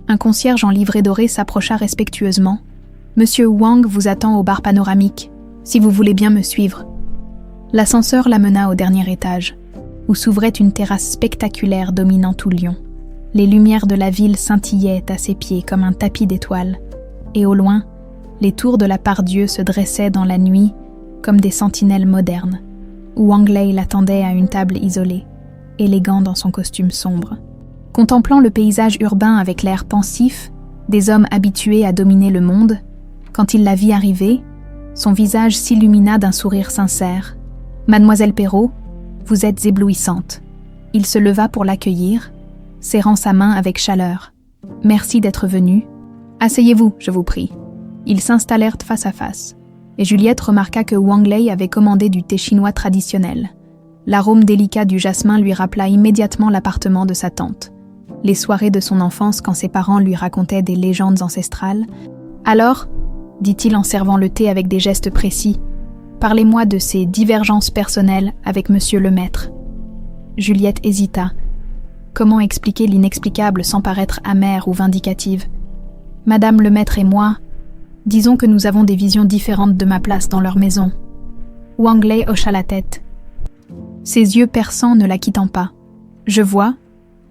un concierge en livrée dorée s'approcha respectueusement. Monsieur Wang vous attend au bar panoramique, si vous voulez bien me suivre. L'ascenseur l'amena au dernier étage, où s'ouvrait une terrasse spectaculaire dominant tout Lyon. Les lumières de la ville scintillaient à ses pieds comme un tapis d'étoiles, et au loin, les tours de la Part-Dieu se dressaient dans la nuit comme des sentinelles modernes, où Wang Lei l'attendait à une table isolée, élégant dans son costume sombre. Contemplant le paysage urbain avec l'air pensif des hommes habitués à dominer le monde, quand il la vit arriver, son visage s'illumina d'un sourire sincère. « Mademoiselle Perrault, vous êtes éblouissante. » Il se leva pour l'accueillir, serrant sa main avec chaleur. « Merci d'être venue. Asseyez-vous, je vous prie. » Ils s'installèrent face à face, et Juliette remarqua que Wang Lei avait commandé du thé chinois traditionnel. L'arôme délicat du jasmin lui rappela immédiatement l'appartement de sa tante, les soirées de son enfance quand ses parents lui racontaient des légendes ancestrales. « Alors, dit-il en servant le thé avec des gestes précis, parlez-moi de ces divergences personnelles avec Monsieur Lemaître. » Juliette hésita. Comment expliquer l'inexplicable sans paraître amère ou vindicative ? Madame Lemaître et moi, disons que nous avons des visions différentes de ma place dans leur maison. Wang Lei hocha la tête, ses yeux perçants ne la quittant pas. Je vois,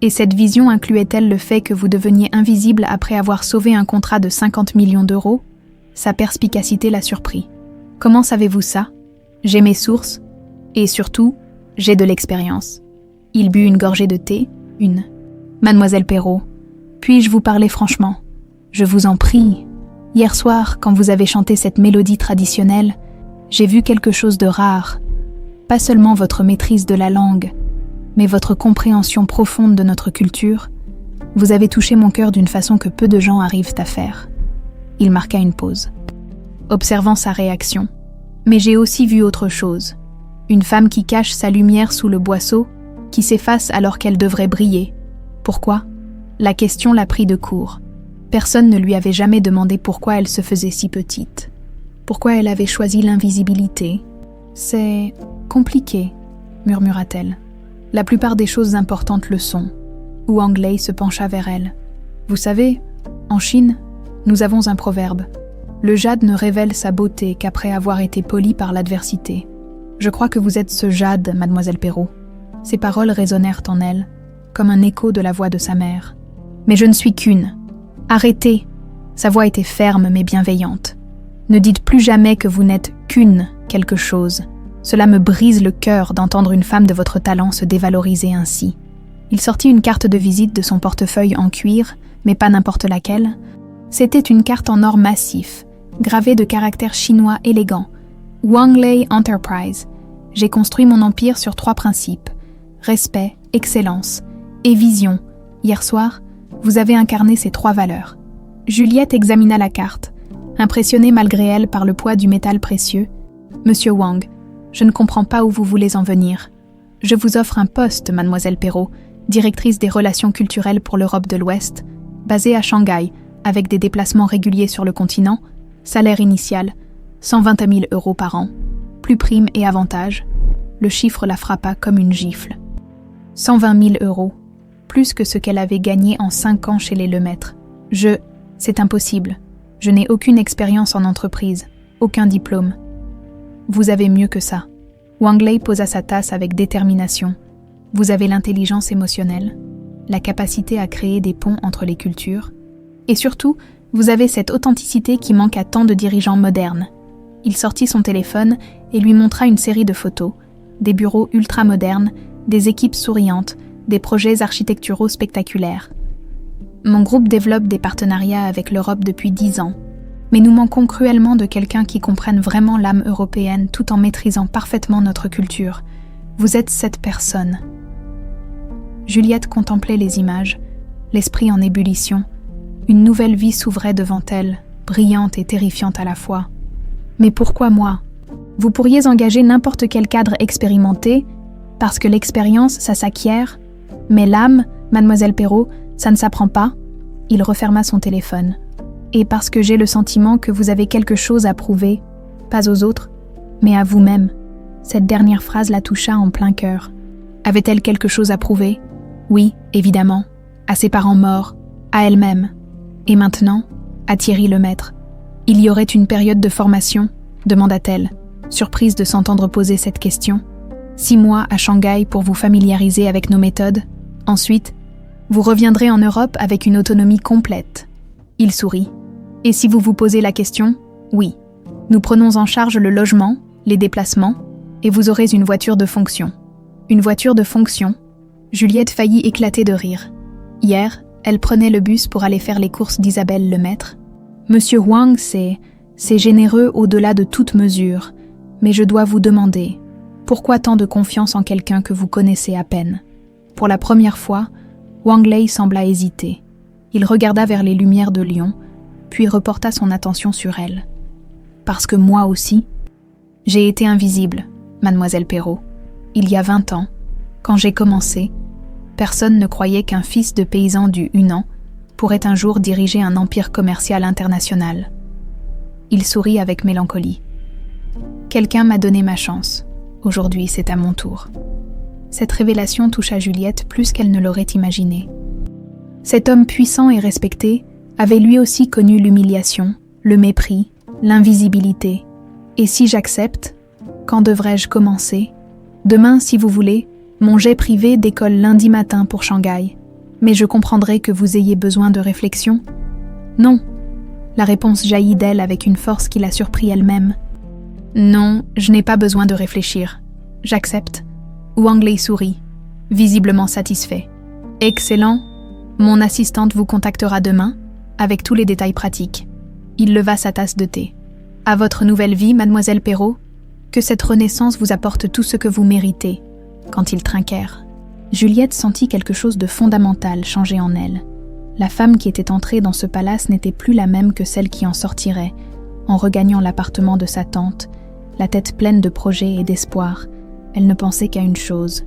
et cette vision incluait-elle le fait que vous deveniez invisible après avoir sauvé un contrat de 50 millions d'euros ? Sa perspicacité la surprit. Comment savez-vous ça ? J'ai mes sources, et surtout, j'ai de l'expérience. Il but une gorgée de thé, une. Mademoiselle Perrault, puis-je vous parler franchement ? Je vous en prie. Hier soir, quand vous avez chanté cette mélodie traditionnelle, j'ai vu quelque chose de rare. Pas seulement votre maîtrise de la langue, mais votre compréhension profonde de notre culture. Vous avez touché mon cœur d'une façon que peu de gens arrivent à faire. Il marqua une pause, observant sa réaction. Mais j'ai aussi vu autre chose. Une femme qui cache sa lumière sous le boisseau, qui s'efface alors qu'elle devrait briller. Pourquoi ? La question la prit de court. Personne ne lui avait jamais demandé pourquoi elle se faisait si petite, pourquoi elle avait choisi l'invisibilité. « C'est compliqué », murmura-t-elle. « La plupart des choses importantes le sont. » Wang Lei se pencha vers elle. « Vous savez, en Chine, nous avons un proverbe. Le jade ne révèle sa beauté qu'après avoir été poli par l'adversité. Je crois que vous êtes ce jade, mademoiselle Perrault. » Ces paroles résonnèrent en elle, comme un écho de la voix de sa mère. « Mais je ne suis qu'une. Arrêtez !» Sa voix était ferme mais bienveillante. « Ne dites plus jamais que vous n'êtes qu'une quelque chose. Cela me brise le cœur d'entendre une femme de votre talent se dévaloriser ainsi. » Il sortit une carte de visite de son portefeuille en cuir, mais pas n'importe laquelle. C'était une carte en or massif, gravée de caractères chinois élégants. « Wang Lei Enterprise. J'ai construit mon empire sur 3 principes. Respect, excellence et vision. Hier soir, vous avez incarné ces 3 valeurs. » Juliette examina la carte, impressionnée malgré elle par le poids du métal précieux. « Monsieur Wang, je ne comprends pas où vous voulez en venir. Je vous offre un poste, mademoiselle Perrault, directrice des relations culturelles pour l'Europe de l'Ouest, basée à Shanghai, avec des déplacements réguliers sur le continent, salaire initial, 120 000 € par an, plus primes et avantages. » Le chiffre la frappa comme une gifle. 120 000 €, plus que ce qu'elle avait gagné en 5 ans chez les Lemaître. C'est impossible. Je n'ai aucune expérience en entreprise, aucun diplôme. Vous avez mieux que ça. Wang Lei posa sa tasse avec détermination. Vous avez l'intelligence émotionnelle, la capacité à créer des ponts entre les cultures, et surtout, vous avez cette authenticité qui manque à tant de dirigeants modernes. Il sortit son téléphone et lui montra une série de photos, des bureaux ultra-modernes, des équipes souriantes, des projets architecturaux spectaculaires. Mon groupe développe des partenariats avec l'Europe depuis 10 ans, mais nous manquons cruellement de quelqu'un qui comprenne vraiment l'âme européenne tout en maîtrisant parfaitement notre culture. Vous êtes cette personne. Juliette contemplait les images, l'esprit en ébullition. Une nouvelle vie s'ouvrait devant elle, brillante et terrifiante à la fois. Mais pourquoi moi ? Vous pourriez engager n'importe quel cadre expérimenté, parce que l'expérience, ça s'acquiert, mais l'âme, mademoiselle Perrault, ça ne s'apprend pas. Il referma son téléphone. Et parce que j'ai le sentiment que vous avez quelque chose à prouver, pas aux autres, mais à vous-même. Cette dernière phrase la toucha en plein cœur. Avait-elle quelque chose à prouver ? Oui, évidemment. À ses parents morts, à elle-même. Et maintenant, à Thierry Lemaître. Il y aurait une période de formation ? Demanda-t-elle, surprise de s'entendre poser cette question. 6 mois à Shanghai pour vous familiariser avec nos méthodes. Ensuite, vous reviendrez en Europe avec une autonomie complète. Il sourit. Et si vous vous posez la question, oui. Nous prenons en charge le logement, les déplacements, et vous aurez une voiture de fonction. Une voiture de fonction. Juliette faillit éclater de rire. Hier, elle prenait le bus pour aller faire les courses d'Isabelle Lemaître. Monsieur Wang, c'est généreux au-delà de toute mesure, mais je dois vous demander, pourquoi tant de confiance en quelqu'un que vous connaissez à peine ? Pour la première fois, Wang Lei sembla hésiter. Il regarda vers les lumières de Lyon, puis reporta son attention sur elle. Parce que moi aussi, j'ai été invisible, mademoiselle Perrault. Il y a 20 ans, quand j'ai commencé, personne ne croyait qu'un fils de paysan du Hunan pourrait un jour diriger un empire commercial international. Il sourit avec mélancolie. Quelqu'un m'a donné ma chance. Aujourd'hui, c'est à mon tour. Cette révélation toucha Juliette plus qu'elle ne l'aurait imaginé. Cet homme puissant et respecté avait lui aussi connu l'humiliation, le mépris, l'invisibilité. Et si j'accepte, quand devrais-je commencer ? Demain, si vous voulez, mon jet privé décolle lundi matin pour Shanghai. Mais je comprendrai que vous ayez besoin de réflexion ? Non. La réponse jaillit d'elle avec une force qui la surprit elle-même. Non, je n'ai pas besoin de réfléchir. J'accepte. Wang Lei sourit, visiblement satisfait. Excellent. Mon assistante vous contactera demain, avec tous les détails pratiques. Il leva sa tasse de thé. À votre nouvelle vie, mademoiselle Perrault, que cette renaissance vous apporte tout ce que vous méritez. Quand ils trinquèrent, Juliette sentit quelque chose de fondamental changer en elle. La femme qui était entrée dans ce palace n'était plus la même que celle qui en sortirait, en regagnant l'appartement de sa tante, la tête pleine de projets et d'espoir. Elle ne pensait qu'à une chose.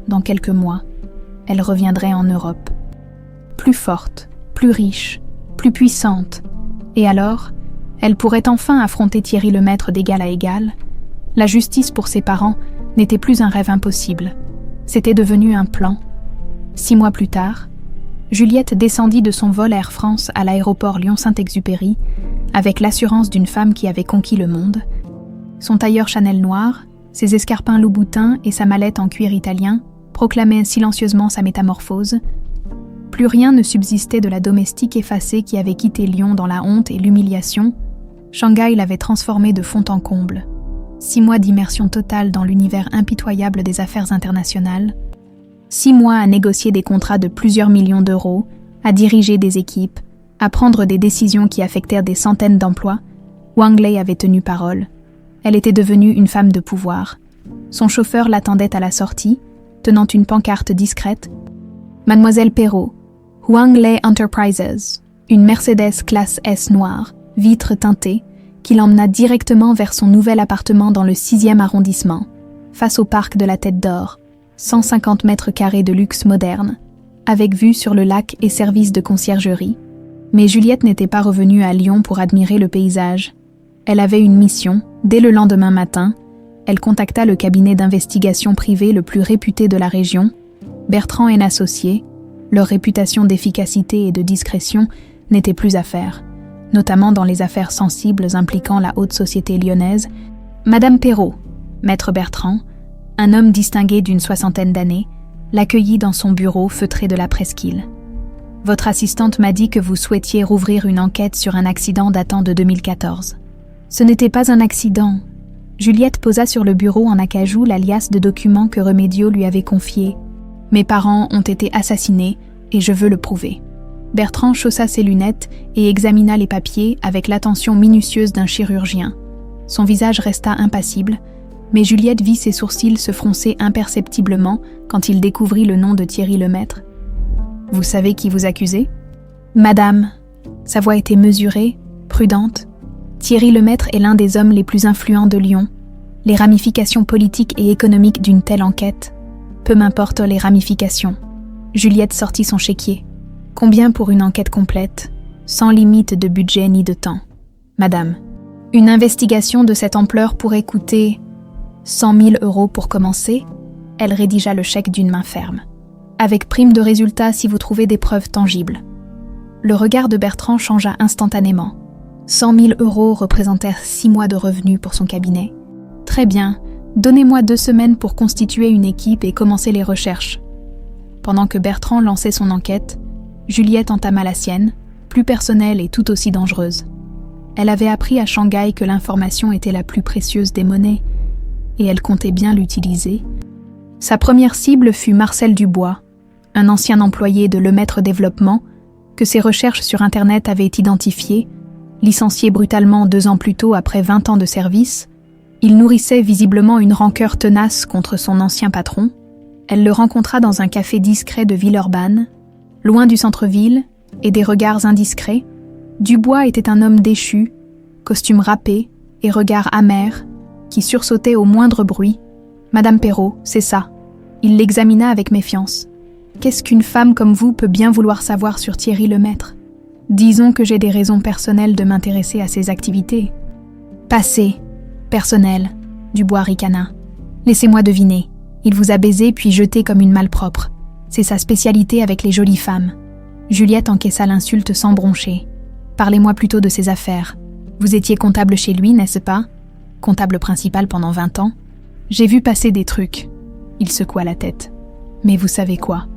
Dans quelques mois, elle reviendrait en Europe. Plus forte, plus riche, plus puissante. Et alors, elle pourrait enfin affronter Thierry Lemaître d'égal à égal. La justice pour ses parents n'était plus un rêve impossible. C'était devenu un plan. 6 mois plus tard, Juliette descendit de son vol Air France à l'aéroport Lyon-Saint-Exupéry avec l'assurance d'une femme qui avait conquis le monde. Son tailleur Chanel noir, ses escarpins Louboutin et sa mallette en cuir italien proclamaient silencieusement sa métamorphose. Plus rien ne subsistait de la domestique effacée qui avait quitté Lyon dans la honte et l'humiliation. Shanghai l'avait transformée de fond en comble. 6 mois d'immersion totale dans l'univers impitoyable des affaires internationales. 6 mois à négocier des contrats de plusieurs millions d'euros, à diriger des équipes, à prendre des décisions qui affectèrent des centaines d'emplois. Wang Lei avait tenu parole. Elle était devenue une femme de pouvoir. Son chauffeur l'attendait à la sortie, tenant une pancarte discrète. Mademoiselle Perrault, Wang Lei Enterprises, une Mercedes classe S noire, vitre teintée, qui l'emmena directement vers son nouvel appartement dans le 6e arrondissement, face au parc de la Tête d'Or, 150 mètres carrés de luxe moderne, avec vue sur le lac et service de conciergerie. Mais Juliette n'était pas revenue à Lyon pour admirer le paysage. Elle avait une mission. Dès le lendemain matin, elle contacta le cabinet d'investigation privé le plus réputé de la région, Bertrand & Associés. Leur réputation d'efficacité et de discrétion n'était plus à faire, notamment dans les affaires sensibles impliquant la haute société lyonnaise. Madame Perrault, maître Bertrand, un homme distingué d'une 60aine d'années, l'accueillit dans son bureau feutré de la presqu'île. « Votre assistante m'a dit que vous souhaitiez rouvrir une enquête sur un accident datant de 2014. » Ce n'était pas un accident. Juliette posa sur le bureau en acajou la liasse de documents que Remédio lui avait confiés. « Mes parents ont été assassinés et je veux le prouver. » Bertrand chaussa ses lunettes et examina les papiers avec l'attention minutieuse d'un chirurgien. Son visage resta impassible, mais Juliette vit ses sourcils se froncer imperceptiblement quand il découvrit le nom de Thierry Lemaître. « Vous savez qui vous accusez ? » ?»« Madame. » Sa voix était mesurée, prudente. « Thierry Lemaître est l'un des hommes les plus influents de Lyon. Les ramifications politiques et économiques d'une telle enquête. Peu m'importe les ramifications. » Juliette sortit son chéquier. « Combien pour une enquête complète, sans limite de budget ni de temps ? » ?»« Madame, une investigation de cette ampleur pourrait coûter 100 000 € pour commencer. » Elle rédigea le chèque d'une main ferme. « Avec prime de résultat si vous trouvez des preuves tangibles. » Le regard de Bertrand changea instantanément. 100 000 € représentèrent 6 mois de revenus pour son cabinet. « Très bien, donnez-moi 2 semaines pour constituer une équipe et commencer les recherches. » Pendant que Bertrand lançait son enquête, Juliette entama la sienne, plus personnelle et tout aussi dangereuse. Elle avait appris à Shanghai que l'information était la plus précieuse des monnaies, et elle comptait bien l'utiliser. Sa première cible fut Marcel Dubois, un ancien employé de Lemaître Développement que ses recherches sur Internet avaient identifié. Licencié brutalement 2 ans plus tôt après 20 ans de service, il nourrissait visiblement une rancœur tenace contre son ancien patron. Elle le rencontra dans un café discret de Villeurbanne, loin du centre-ville et des regards indiscrets. Dubois était un homme déchu, costume râpé et regard amer, qui sursautait au moindre bruit. « Madame Perrault, c'est ça. » Il l'examina avec méfiance. « Qu'est-ce qu'une femme comme vous peut bien vouloir savoir sur Thierry Lemaître ? Disons que j'ai des raisons personnelles de m'intéresser à ses activités. »« Passé, personnel, » Dubois ricana. « Laissez-moi deviner. Il vous a baisé puis jeté comme une malpropre. C'est sa spécialité avec les jolies femmes. » Juliette encaissa l'insulte sans broncher. « Parlez-moi plutôt de ses affaires. Vous étiez comptable chez lui, n'est-ce pas ? Comptable principal pendant 20 ans. J'ai vu passer des trucs. » Il secoua la tête. « Mais vous savez quoi ?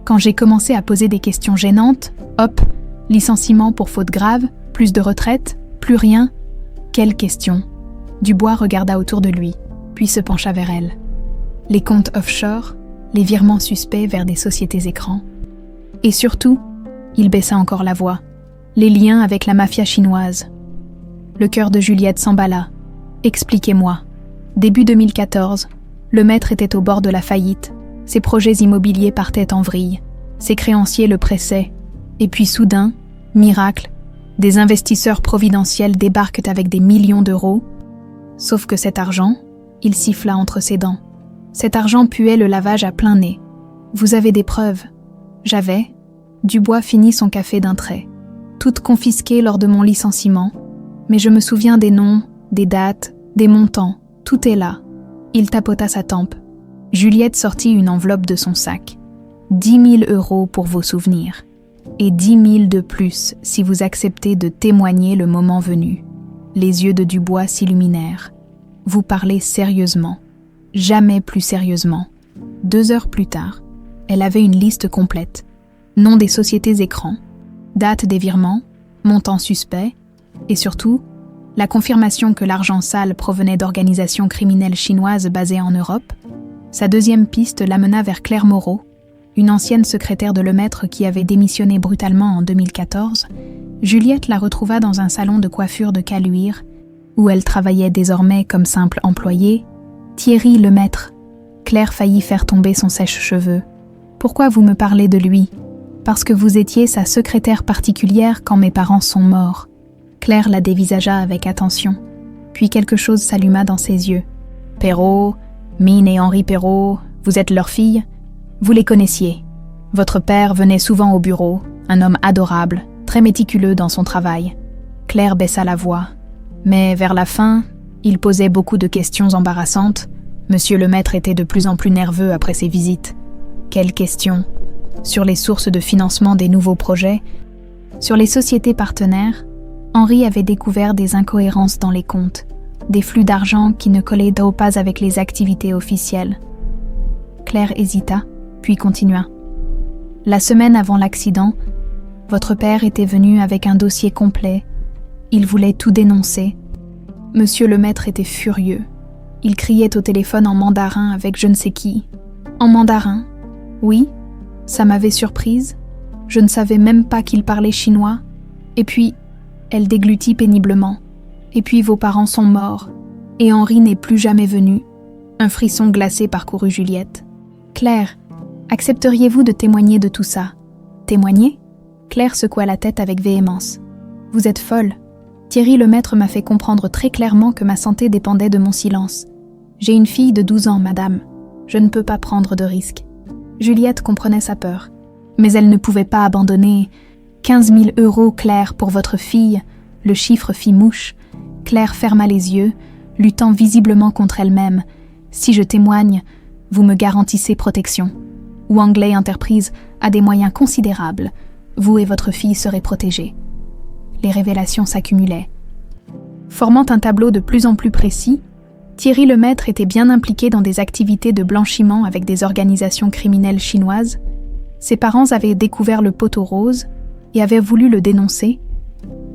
Quand j'ai commencé à poser des questions gênantes, hop, licenciement pour faute grave, plus de retraite, plus rien. Quelle question ? » Dubois regarda autour de lui, puis se pencha vers elle. Les comptes offshore, les virements suspects vers des sociétés écrans. Et surtout, il baissa encore la voix, les liens avec la mafia chinoise. Le cœur de Juliette s'emballa. « Expliquez-moi. » Début 2014, Lemaître était au bord de la faillite. Ses projets immobiliers partaient en vrille. Ses créanciers le pressaient. Et puis soudain, miracle, des investisseurs providentiels débarquent avec des millions d'euros. Sauf que cet argent, il siffla entre ses dents. Cet argent puait le lavage à plein nez. « Vous avez des preuves ?» « J'avais. » Dubois finit son café d'un trait. « toutes confisquées lors de mon licenciement, mais je me souviens des noms, des dates, des montants, tout est là. » Il tapota sa tempe. Juliette sortit une enveloppe de son sac. 10 000 € pour vos souvenirs. Et 10 000 de plus si vous acceptez de témoigner le moment venu. Les yeux de Dubois s'illuminèrent. Vous parlez sérieusement. Jamais plus sérieusement. 2 heures plus tard, elle avait une liste complète. Nom des sociétés écrans, date des virements, montant suspect, et surtout, la confirmation que l'argent sale provenait d'organisations criminelles chinoises basées en Europe. Sa deuxième piste l'amena vers Claire Moreau, une ancienne secrétaire de Lemaître qui avait démissionné brutalement en 2014. Juliette la retrouva dans un salon de coiffure de Caluire, où elle travaillait désormais comme simple employée. Thierry Lemaître. Claire faillit faire tomber son sèche-cheveux. « Pourquoi vous me parlez de lui ? Parce que vous étiez sa secrétaire particulière quand mes parents sont morts. » Claire la dévisagea avec attention. Puis quelque chose s'alluma dans ses yeux. « Perrault, Mine et Henri Perrault, vous êtes leur fille ? Vous les connaissiez. Votre père venait souvent au bureau, un homme adorable, très méticuleux dans son travail. » Claire baissa la voix. Mais vers la fin, il posait beaucoup de questions embarrassantes. Monsieur Lemaître était de plus en plus nerveux après ses visites. Quelles questions ? Sur les sources de financement des nouveaux projets, sur les sociétés partenaires, Henri avait découvert des incohérences dans les comptes, des flux d'argent qui ne collaient pas avec les activités officielles. Claire hésita, puis continua. La semaine avant l'accident, votre père était venu avec un dossier complet. Il voulait tout dénoncer. Monsieur Lemaître était furieux. Il criait au téléphone en mandarin avec je ne sais qui. En mandarin ? Oui, ça m'avait surprise. Je ne savais même pas qu'il parlait chinois. Et puis, elle déglutit péniblement. Et puis vos parents sont morts. Et Henri n'est plus jamais venu. Un frisson glacé parcourut Juliette. Claire, accepteriez-vous de témoigner de tout ça ? Témoigner ? Claire secoua la tête avec véhémence. Vous êtes folle. Thierry Lemaître m'a fait comprendre très clairement que ma santé dépendait de mon silence. J'ai une fille de 12 ans, madame. Je ne peux pas prendre de risques. Juliette comprenait sa peur. Mais elle ne pouvait pas abandonner. 15 000 €, Claire, pour votre fille. Le chiffre fit mouche. Claire ferma les yeux, luttant visiblement contre elle-même. Si je témoigne, vous me garantissez protection. Wanglei Enterprise a des moyens considérables. Vous et votre fille serez protégés. Les révélations s'accumulaient. Formant un tableau de plus en plus précis, Thierry Lemaître était bien impliqué dans des activités de blanchiment avec des organisations criminelles chinoises. Ses parents avaient découvert le poteau rose et avaient voulu le dénoncer,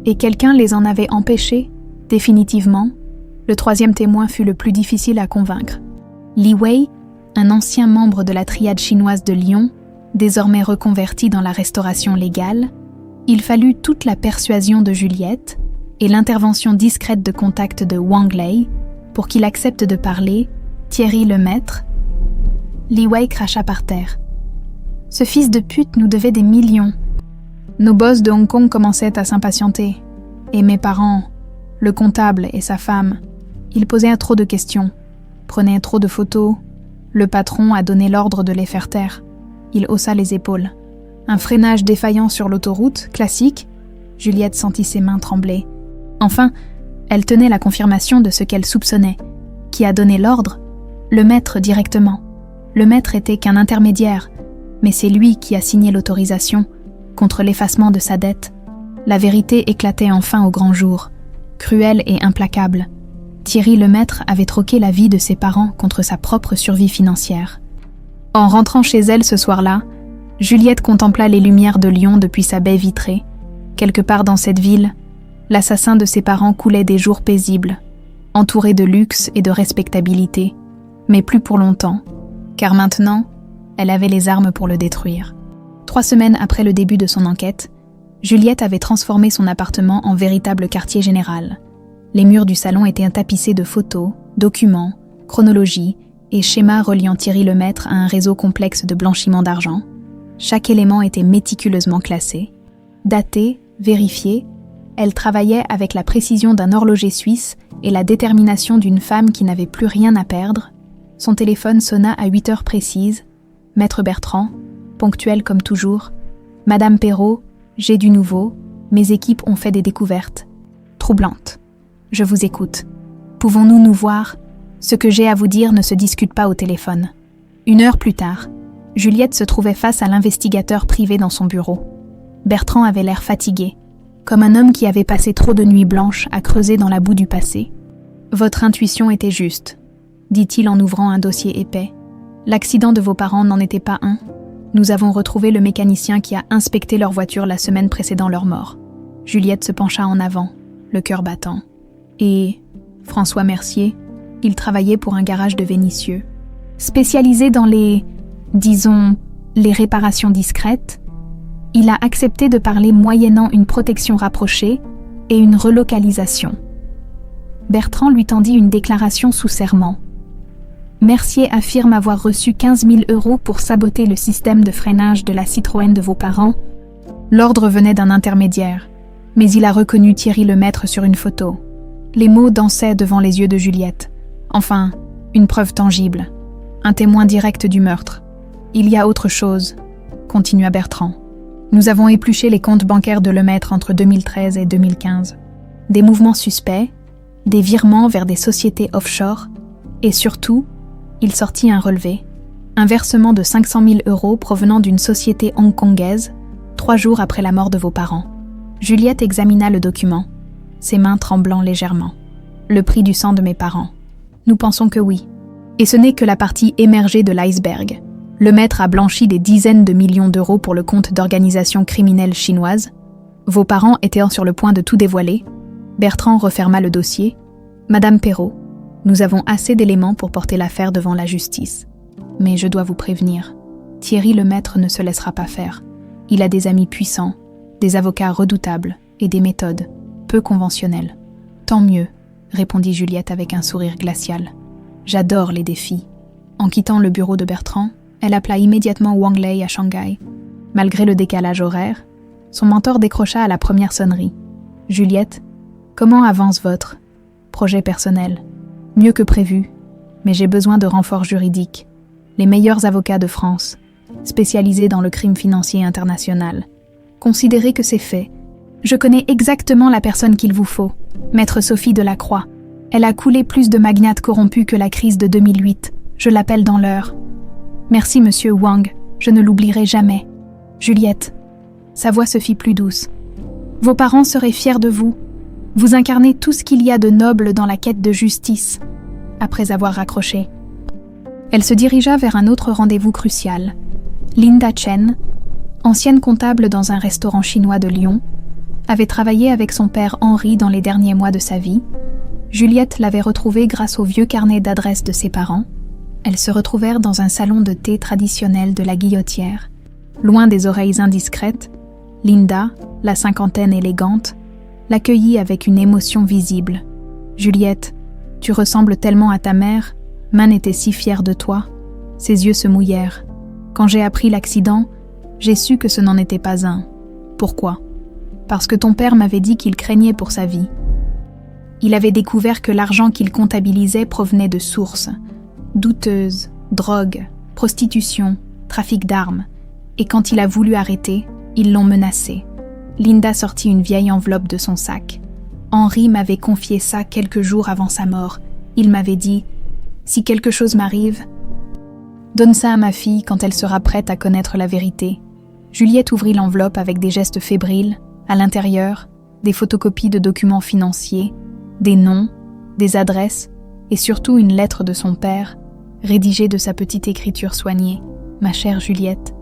et quelqu'un les en avait empêchés, définitivement. Le troisième témoin fut le plus difficile à convaincre. Li Wei, un ancien membre de la triade chinoise de Lyon, désormais reconverti dans la restauration légale, il fallut toute la persuasion de Juliette et l'intervention discrète de contact de Wanglei pour qu'il accepte de parler. Thierry Lemaître. Li Wei cracha par terre. Ce fils de pute nous devait des millions. Nos boss de Hong Kong commençaient à s'impatienter. Et mes parents, le comptable et sa femme, ils posaient trop de questions, prenaient trop de photos. Le patron a donné l'ordre de les faire taire. Il haussa les épaules. Un freinage défaillant sur l'autoroute, classique. Juliette sentit ses mains trembler. Enfin, elle tenait la confirmation de ce qu'elle soupçonnait. Qui a donné l'ordre ? Lemaître directement. Lemaître était qu'un intermédiaire, mais c'est lui qui a signé l'autorisation, contre l'effacement de sa dette. La vérité éclatait enfin au grand jour, cruelle et implacable. Thierry Lemaître avait troqué la vie de ses parents contre sa propre survie financière. En rentrant chez elle ce soir-là, Juliette contempla les lumières de Lyon depuis sa baie vitrée. Quelque part dans cette ville, l'assassin de ses parents coulait des jours paisibles, entouré de luxe et de respectabilité, mais plus pour longtemps, car maintenant, elle avait les armes pour le détruire. 3 semaines après le début de son enquête, Juliette avait transformé son appartement en véritable quartier général. Les murs du salon étaient tapissés de photos, documents, chronologies et schémas reliant Thierry Lemaître à un réseau complexe de blanchiment d'argent. Chaque élément était méticuleusement classé, daté, vérifié. Elle travaillait avec la précision d'un horloger suisse et la détermination d'une femme qui n'avait plus rien à perdre. Son téléphone sonna à 8 heures précises. Maître Bertrand, ponctuel comme toujours. Madame Perrault, j'ai du nouveau. mes équipes ont fait des découvertes troublantes. Je vous écoute. Pouvons-nous nous voir? Ce que j'ai à vous dire ne se discute pas au téléphone. 1 heure plus tard, Juliette se trouvait face à l'investigateur privé dans son bureau. Bertrand avait l'air fatigué, comme un homme qui avait passé trop de nuits blanches à creuser dans la boue du passé. « Votre intuition était juste », dit-il en ouvrant un dossier épais. « L'accident de vos parents n'en était pas un. Nous avons retrouvé le mécanicien qui a inspecté leur voiture la semaine précédant leur mort. » Juliette se pencha en avant, le cœur battant. Et François Mercier, il travaillait pour un garage de Vénissieux, spécialisé dans les réparations discrètes. Il a accepté de parler moyennant une protection rapprochée et une relocalisation. Bertrand lui tendit une déclaration sous serment. Mercier affirme avoir reçu 15 000 € pour saboter le système de freinage de la Citroën de vos parents. L'ordre venait d'un intermédiaire, mais il a reconnu Thierry Lemaître sur une photo. Les mots dansaient devant les yeux de Juliette. Enfin, une preuve tangible, un témoin direct du meurtre. Il y a autre chose, continua Bertrand. Nous avons épluché les comptes bancaires de Lemaître entre 2013 et 2015. Des mouvements suspects, des virements vers des sociétés offshore, et surtout, il sortit un relevé, un versement de 500 000 € provenant d'une société hongkongaise, 3 jours après la mort de vos parents. Juliette examina le document, ses mains tremblant légèrement. Le prix du sang de mes parents. Nous pensons que oui. Et ce n'est que la partie émergée de l'iceberg. Lemaître a blanchi des dizaines de millions d'euros pour le compte d'organisations criminelles chinoises. Vos parents étaient sur le point de tout dévoiler. Bertrand referma le dossier. Madame Perrault, nous avons assez d'éléments pour porter l'affaire devant la justice. Mais je dois vous prévenir, Thierry Lemaître ne se laissera pas faire. Il a des amis puissants, des avocats redoutables et des méthodes peu conventionnelles. Tant mieux, répondit Juliette avec un sourire glacial. J'adore les défis. En quittant le bureau de Bertrand, elle appela immédiatement Wang Lei à Shanghai. Malgré le décalage horaire, son mentor décrocha à la première sonnerie. Juliette, comment avance votre projet personnel? Mieux que prévu, mais j'ai besoin de renforts juridiques. Les meilleurs avocats de France, spécialisés dans le crime financier international. Considérez que c'est fait. Je connais exactement la personne qu'il vous faut, Maître Sophie Delacroix. Elle a coulé plus de magnates corrompus que la crise de 2008. Je l'appelle dans l'heure. Merci, monsieur Wang, je ne l'oublierai jamais. Juliette, sa voix se fit plus douce. Vos parents seraient fiers de vous. Vous incarnez tout ce qu'il y a de noble dans la quête de justice. Après avoir raccroché, elle se dirigea vers un autre rendez-vous crucial. Linda Chen, ancienne comptable dans un restaurant chinois de Lyon, avait travaillé avec son père Henri dans les derniers mois de sa vie. Juliette l'avait retrouvée grâce au vieux carnet d'adresses de ses parents. Elles se retrouvèrent dans un salon de thé traditionnel de la Guillotière. Loin des oreilles indiscrètes, Linda, la cinquantaine élégante, l'accueillit avec une émotion visible. « Juliette, tu ressembles tellement à ta mère, Man était si fière de toi. » Ses yeux se mouillèrent. « Quand j'ai appris l'accident, j'ai su que ce n'en était pas un. Pourquoi ? Parce que ton père m'avait dit qu'il craignait pour sa vie. Il avait découvert que l'argent qu'il comptabilisait provenait de sources douteuses, drogue, prostitution, trafic d'armes. Et quand il a voulu arrêter, ils l'ont menacé. » Linda sortit une vieille enveloppe de son sac. Henri m'avait confié ça quelques jours avant sa mort. Il m'avait dit « Si quelque chose m'arrive, donne ça à ma fille quand elle sera prête à connaître la vérité. » Juliette ouvrit l'enveloppe avec des gestes fébriles. À l'intérieur, des photocopies de documents financiers, des noms, des adresses et surtout une lettre de son père, rédigée de sa petite écriture soignée. « Ma chère Juliette »,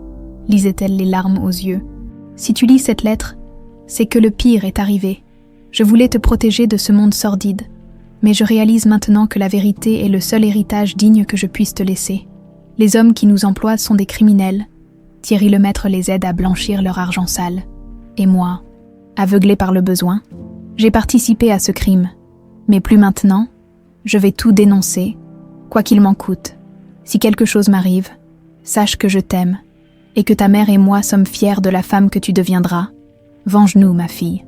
lisait-elle les larmes aux yeux. « Si tu lis cette lettre, c'est que le pire est arrivé. Je voulais te protéger de ce monde sordide, mais je réalise maintenant que la vérité est le seul héritage digne que je puisse te laisser. Les hommes qui nous emploient sont des criminels. Thierry Lemaître les aide à blanchir leur argent sale. Et moi, aveuglé par le besoin, j'ai participé à ce crime. Mais plus maintenant, je vais tout dénoncer, quoi qu'il m'en coûte. Si quelque chose m'arrive, sache que je t'aime, et que ta mère et moi sommes fiers de la femme que tu deviendras. Venge-nous, ma fille.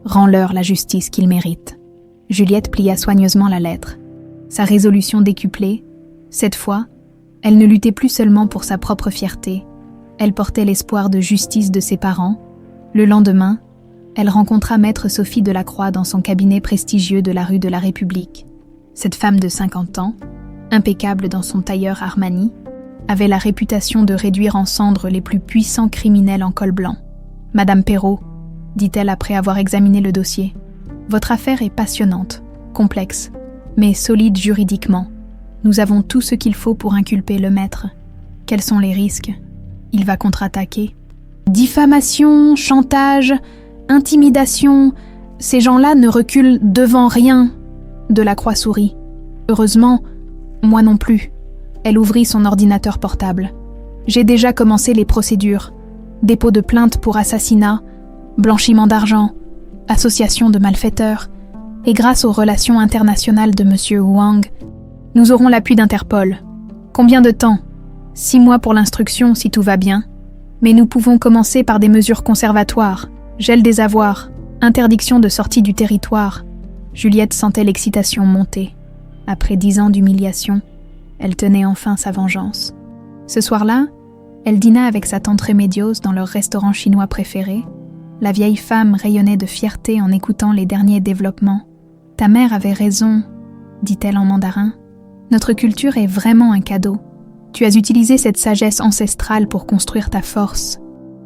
Rends-leur la justice qu'ils méritent. » Juliette plia soigneusement la lettre. Sa résolution décuplée, cette fois, elle ne luttait plus seulement pour sa propre fierté. Elle portait l'espoir de justice de ses parents. Le lendemain, elle rencontra maître Sophie Delacroix dans son cabinet prestigieux de la rue de la République. Cette femme de 50 ans, impeccable dans son tailleur Armani, avait la réputation de réduire en cendres les plus puissants criminels en col blanc. « Madame Perrault, dit-elle après avoir examiné le dossier, votre affaire est passionnante, complexe, mais solide juridiquement. Nous avons tout ce qu'il faut pour inculper le maître. Quels sont les risques? Il va contre-attaquer. Diffamation, chantage, intimidation, ces gens-là ne reculent devant rien. » Delacroix sourit. Heureusement, moi non plus. Elle ouvrit son ordinateur portable. J'ai déjà commencé les procédures. Dépôt de plainte pour assassinat, blanchiment d'argent, association de malfaiteurs, et grâce aux relations internationales de M. Wang, nous aurons l'appui d'Interpol. Combien de temps? 6 mois pour l'instruction si tout va bien. Mais nous pouvons commencer par des mesures conservatoires, gel des avoirs, interdiction de sortie du territoire. Juliette sentait l'excitation monter. Après 10 ans d'humiliation, elle tenait enfin sa vengeance. Ce soir-là, elle dîna avec sa tante Rémédiose dans leur restaurant chinois préféré. La vieille femme rayonnait de fierté en écoutant les derniers développements. « Ta mère avait raison, dit-elle en mandarin. Notre culture est vraiment un cadeau. Tu as utilisé cette sagesse ancestrale pour construire ta force.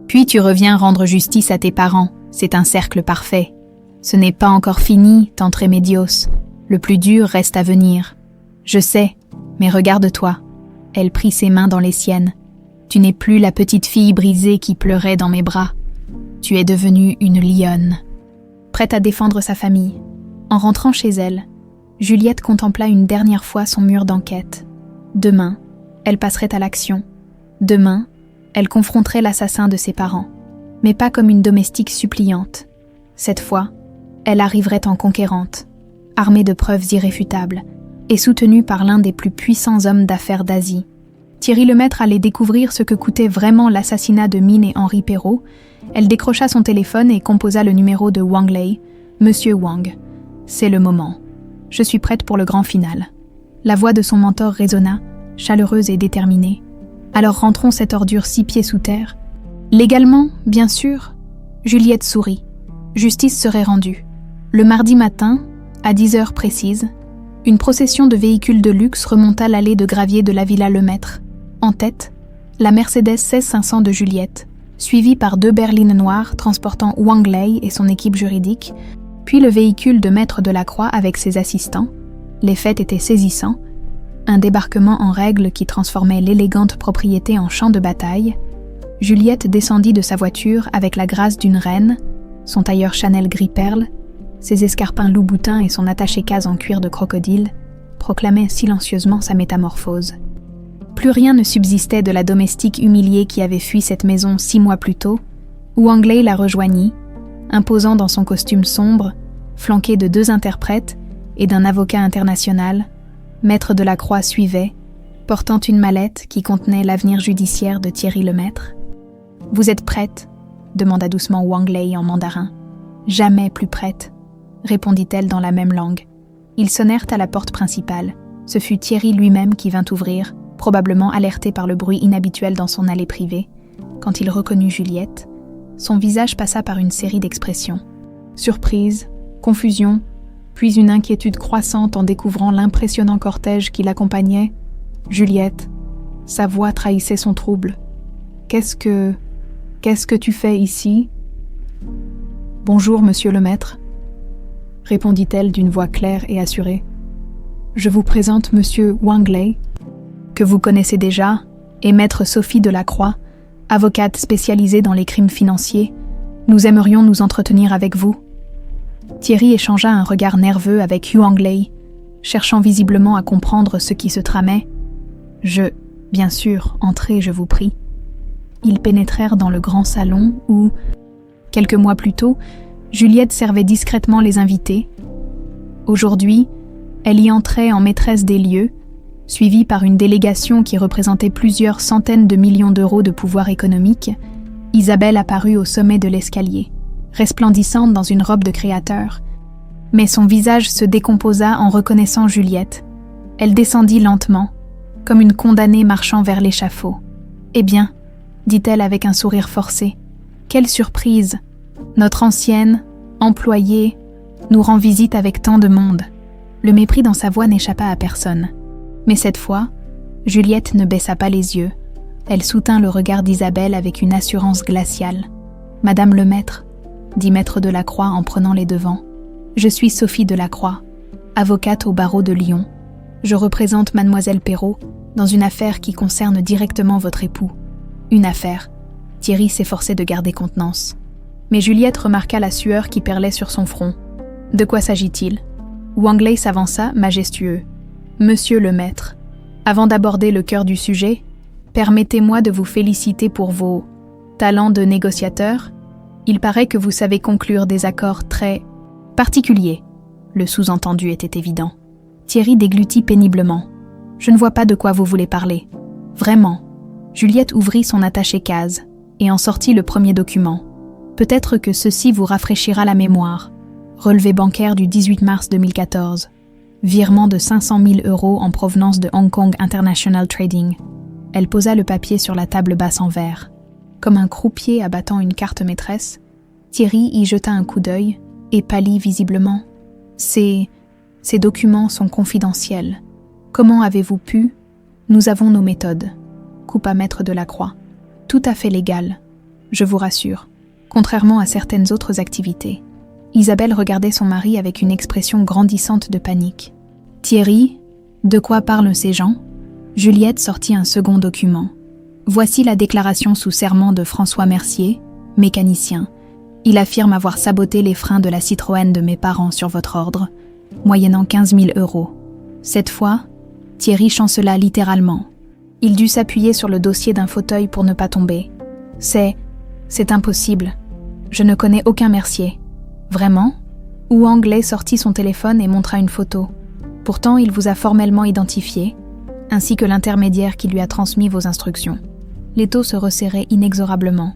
Puis tu reviens rendre justice à tes parents. C'est un cercle parfait. Ce n'est pas encore fini, tante Rémédios. Le plus dur reste à venir. Je sais, mais regarde-toi. » Elle prit ses mains dans les siennes. « Tu n'es plus la petite fille brisée qui pleurait dans mes bras. Tu es devenue une lionne. » Prête à défendre sa famille. En rentrant chez elle, Juliette contempla une dernière fois son mur d'enquête. Demain, elle passerait à l'action. Demain, elle confronterait l'assassin de ses parents. Mais pas comme une domestique suppliante. Cette fois, elle arriverait en conquérante, armée de preuves irréfutables, et soutenue par l'un des plus puissants hommes d'affaires d'Asie. Thierry Lemaître allait découvrir ce que coûtait vraiment l'assassinat de Min et Henri Perrault. Elle décrocha son téléphone et composa le numéro de Wang Lei. « Monsieur Wang, c'est le moment. Je suis prête pour le grand final. » La voix de son mentor résonna, chaleureuse et déterminée. « Alors rentrons cette ordure 6 pieds sous terre. » Légalement, bien sûr. Juliette sourit. Justice serait rendue. Le mardi matin, à 10 heures précises, une procession de véhicules de luxe remonta l'allée de gravier de la Villa Lemaître. En tête, la Mercedes 16500 de Juliette, suivie par 2 berlines noires transportant Wang Lei et son équipe juridique, puis le véhicule de Maître Delacroix avec ses assistants. Les faits étaient saisissants. Un débarquement en règle qui transformait l'élégante propriété en champ de bataille. Juliette descendit de sa voiture avec la grâce d'une reine, son tailleur Chanel gris perle, ses escarpins Louboutin et son attaché-case en cuir de crocodile proclamaient silencieusement sa métamorphose. Plus rien ne subsistait de la domestique humiliée qui avait fui cette maison 6 mois plus tôt. Wang Lei la rejoignit, imposant dans son costume sombre, flanqué de 2 interprètes et d'un avocat international. Maître Delacroix suivait, portant une mallette qui contenait l'avenir judiciaire de Thierry Lemaître. « Vous êtes prête ?» demanda doucement Wang Lei en mandarin. « Jamais plus prête », répondit-elle dans la même langue. Ils sonnèrent à la porte principale. Ce fut Thierry lui-même qui vint ouvrir, probablement alerté par le bruit inhabituel dans son allée privée. Quand il reconnut Juliette, son visage passa par une série d'expressions. Surprise, confusion, puis une inquiétude croissante en découvrant l'impressionnant cortège qui l'accompagnait. Juliette, sa voix trahissait son trouble. « Qu'est-ce que tu fais ici ?»« Bonjour, monsieur le maître, » répondit-elle d'une voix claire et assurée. « Je vous présente monsieur Wang Lei, que vous connaissez déjà, et maître Sophie Delacroix, avocate spécialisée dans les crimes financiers. Nous aimerions nous entretenir avec vous. » Thierry échangea un regard nerveux avec Wang Lei, cherchant visiblement à comprendre ce qui se tramait. « Bien sûr, entrez, je vous prie. » Ils pénétrèrent dans le grand salon où, quelques mois plus tôt, Juliette servait discrètement les invités. Aujourd'hui, elle y entrait en maîtresse des lieux, suivie par une délégation qui représentait plusieurs centaines de millions d'euros de pouvoir économique. Isabelle apparut au sommet de l'escalier, resplendissante dans une robe de créateur. Mais son visage se décomposa en reconnaissant Juliette. Elle descendit lentement, comme une condamnée marchant vers l'échafaud. « Eh bien, dit-elle avec un sourire forcé, quelle surprise ! Notre ancienne, employée, nous rend visite avec tant de monde. Le mépris dans sa voix n'échappa à personne. Mais cette fois, Juliette ne baissa pas les yeux. Elle soutint le regard d'Isabelle avec une assurance glaciale. « Madame le maître, dit maître Delacroix en prenant les devants. Je suis Sophie Delacroix, avocate au barreau de Lyon. Je représente mademoiselle Perrault dans une affaire qui concerne directement votre époux. Une affaire. » Thierry s'efforçait de garder contenance. Mais Juliette remarqua la sueur qui perlait sur son front. De quoi s'agit-il? Wangley s'avança, majestueux. « Monsieur le maître, avant d'aborder le cœur du sujet, permettez-moi de vous féliciter pour vos talents de négociateur. Il paraît que vous savez conclure des accords très particuliers. » Le sous-entendu était évident. Thierry déglutit péniblement. « Je ne vois pas de quoi vous voulez parler. Vraiment. » Juliette ouvrit son attaché-case et en sortit le premier document. « Peut-être que ceci vous rafraîchira la mémoire. Relevé bancaire du 18 mars 2014. Virement de 500 000 € en provenance de Hong Kong International Trading. » Elle posa le papier sur la table basse en verre. Comme un croupier abattant une carte maîtresse, Thierry y jeta un coup d'œil et pâlit visiblement. « Ces documents sont confidentiels. Comment avez-vous pu? Nous avons nos méthodes. » Coupa maître Delacroix. « Tout à fait légal, je vous rassure, contrairement à certaines autres activités. » Isabelle regardait son mari avec une expression grandissante de panique. « Thierry, de quoi parlent ces gens ?» Juliette sortit un second document. « Voici la déclaration sous serment de François Mercier, mécanicien. Il affirme avoir saboté les freins de la Citroën de mes parents sur votre ordre, moyennant 15 000 €. Cette fois, Thierry chancela littéralement. Il dut s'appuyer sur le dossier d'un fauteuil pour ne pas tomber. « C'est impossible. Je ne connais aucun Mercier. » « Vraiment ?» Wangley sortit son téléphone et montra une photo. « Pourtant, il vous a formellement identifié, ainsi que l'intermédiaire qui lui a transmis vos instructions. » L'étau se resserrait inexorablement.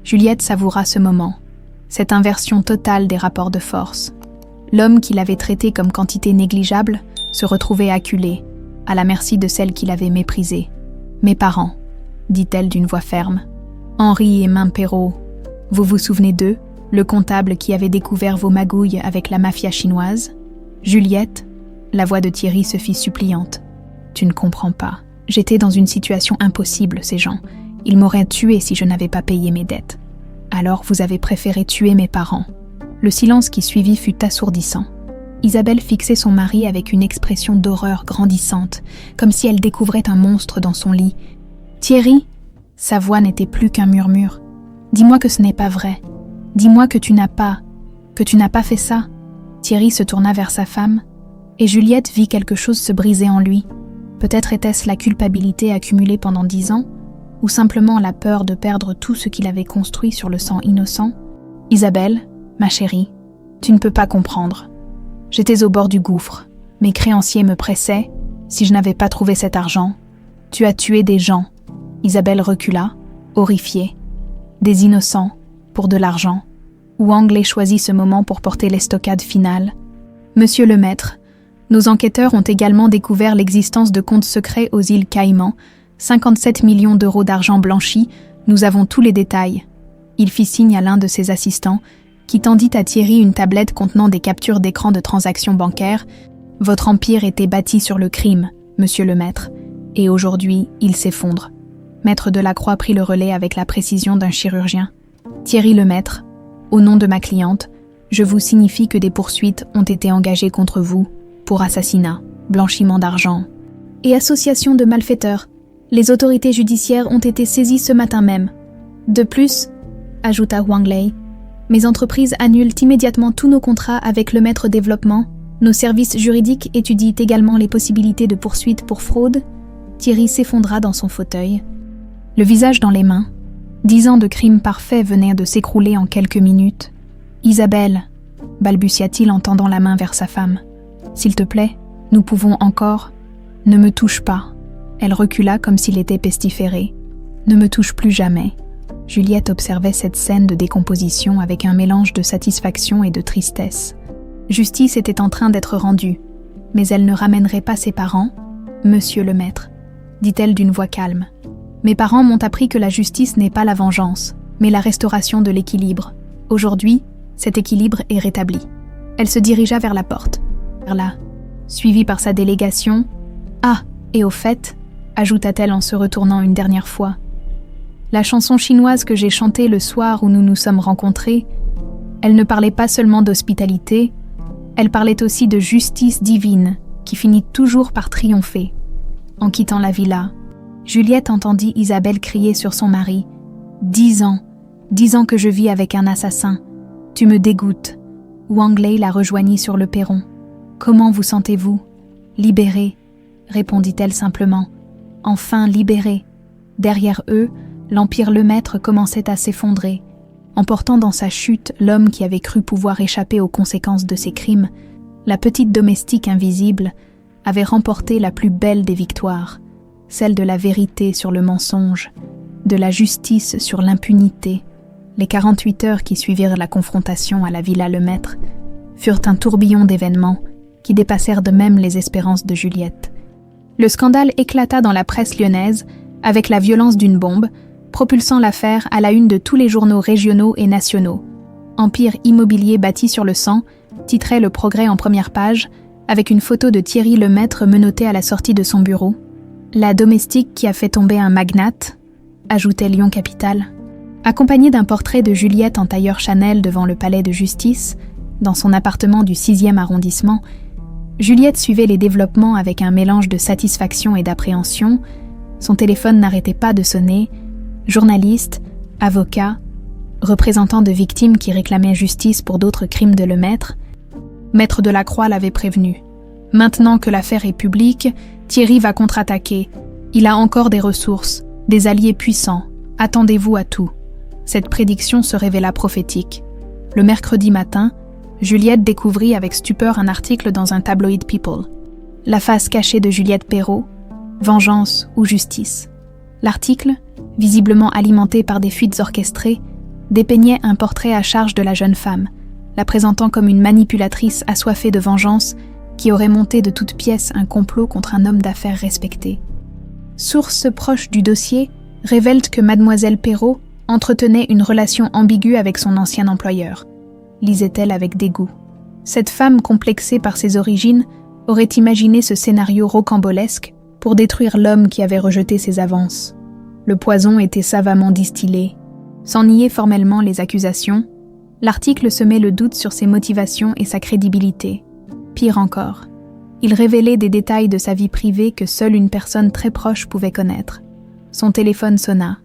Juliette savoura ce moment. Cette inversion totale des rapports de force. L'homme qui l'avait traité comme quantité négligeable se retrouvait acculé, à la merci de celle qui l'avait méprisé. « Mes parents, » dit-elle d'une voix ferme. « Henri et Main Perrault, vous vous souvenez d'eux, le comptable qui avait découvert vos magouilles avec la mafia chinoise? » Juliette, la voix de Thierry se fit suppliante. « Tu ne comprends pas. J'étais dans une situation impossible, ces gens. Ils m'auraient tué si je n'avais pas payé mes dettes. Alors vous avez préféré tuer mes parents. » Le silence qui suivit fut assourdissant. Isabelle fixait son mari avec une expression d'horreur grandissante, comme si elle découvrait un monstre dans son lit. « Thierry !» Sa voix n'était plus qu'un murmure. « Dis-moi que ce n'est pas vrai. Dis-moi que tu n'as pas fait ça. » Thierry se tourna vers sa femme, et Juliette vit quelque chose se briser en lui. Peut-être était-ce la culpabilité accumulée pendant 10 ans, ou simplement la peur de perdre tout ce qu'il avait construit sur le sang innocent. « Isabelle, ma chérie, tu ne peux pas comprendre. J'étais au bord du gouffre. Mes créanciers me pressaient. Si je n'avais pas trouvé cet argent, tu as tué des gens. » Isabelle recula, horrifiée. Des innocents, pour de l'argent. Wangley choisit ce moment pour porter l'estocade finale. « Monsieur le maître, nos enquêteurs ont également découvert l'existence de comptes secrets aux îles Caïmans, 57 millions d'euros d'argent blanchi, nous avons tous les détails. » Il fit signe à l'un de ses assistants, qui tendit à Thierry une tablette contenant des captures d'écran de transactions bancaires. « Votre empire était bâti sur le crime, monsieur le maître, et aujourd'hui, il s'effondre. » Maître Delacroix prit le relais avec la précision d'un chirurgien. « Thierry le maître, au nom de ma cliente, je vous signifie que des poursuites ont été engagées contre vous pour assassinat, blanchiment d'argent et association de malfaiteurs. Les autorités judiciaires ont été saisies ce matin même. De plus, ajouta Wangley, mes entreprises annulent immédiatement tous nos contrats avec le maître développement. Nos services juridiques étudient également les possibilités de poursuites pour fraude. » Thierry s'effondra dans son fauteuil, le visage dans les mains. 10 ans de crimes parfaits venaient de s'écrouler en quelques minutes. « Isabelle, » balbutia-t-il en tendant la main vers sa femme. « S'il te plaît, nous pouvons encore. Ne me touche pas. » Elle recula comme s'il était pestiféré. « Ne me touche plus jamais. » Juliette observait cette scène de décomposition avec un mélange de satisfaction et de tristesse. Justice était en train d'être rendue, mais elle ne ramènerait pas ses parents. « Monsieur le maître, » dit-elle d'une voix calme. « Mes parents m'ont appris que la justice n'est pas la vengeance, mais la restauration de l'équilibre. Aujourd'hui, cet équilibre est rétabli. Elle se dirigea vers la porte. Vers là, suivie par sa délégation. « Ah, et au fait, ajouta-t-elle en se retournant une dernière fois, la chanson chinoise que j'ai chantée le soir où nous nous sommes rencontrés, elle ne parlait pas seulement d'hospitalité, elle parlait aussi de justice divine qui finit toujours par triompher. » En quittant la villa, Juliette entendit Isabelle crier sur son mari. « 10 ans que je vis avec un assassin. Tu me dégoûtes. » Wang Lei la rejoignit sur le perron. « Comment vous sentez-vous ? » ?»« Libérée, » répondit-elle simplement. « Enfin libérée. » Derrière eux, l'Empire Lemaître commençait à s'effondrer. Emportant dans sa chute l'homme qui avait cru pouvoir échapper aux conséquences de ses crimes, la petite domestique invisible avait remporté la plus belle des victoires, celle de la vérité sur le mensonge, de la justice sur l'impunité. Les 48 heures qui suivirent la confrontation à la Villa Lemaître furent un tourbillon d'événements qui dépassèrent de même les espérances de Juliette. Le scandale éclata dans la presse lyonnaise avec la violence d'une bombe, propulsant l'affaire à la une de tous les journaux régionaux et nationaux. Empire immobilier bâti sur le sang titrait Le Progrès en première page, avec une photo de Thierry Lemaître menotté à la sortie de son bureau. La domestique qui a fait tomber un magnate, ajoutait Lyon Capital. Accompagnée d'un portrait de Juliette en tailleur Chanel devant le palais de justice, dans son appartement du 6e arrondissement, Juliette suivait les développements avec un mélange de satisfaction et d'appréhension. Son téléphone n'arrêtait pas de sonner. Journalistes, avocats, représentants de victimes qui réclamaient justice pour d'autres crimes de Lemaître. Maître Delacroix l'avait prévenu. Maintenant que l'affaire est publique, Thierry va contre-attaquer. Il a encore des ressources, des alliés puissants. Attendez-vous à tout. Cette prédiction se révéla prophétique. Le mercredi matin, Juliette découvrit avec stupeur un article dans un tabloïd People. La face cachée de Juliette Perrault, vengeance ou justice. L'article, visiblement alimenté par des fuites orchestrées, dépeignait un portrait à charge de la jeune femme, la présentant comme une manipulatrice assoiffée de vengeance qui aurait monté de toutes pièces un complot contre un homme d'affaires respecté. Sources proches du dossier révèlent que mademoiselle Perrault entretenait une relation ambiguë avec son ancien employeur, lisait-elle avec dégoût. Cette femme complexée par ses origines aurait imaginé ce scénario rocambolesque pour détruire l'homme qui avait rejeté ses avances. Le poison était savamment distillé. Sans nier formellement les accusations, l'article semait le doute sur ses motivations et sa crédibilité. Pire encore, il révélait des détails de sa vie privée que seule une personne très proche pouvait connaître. Son téléphone sonna.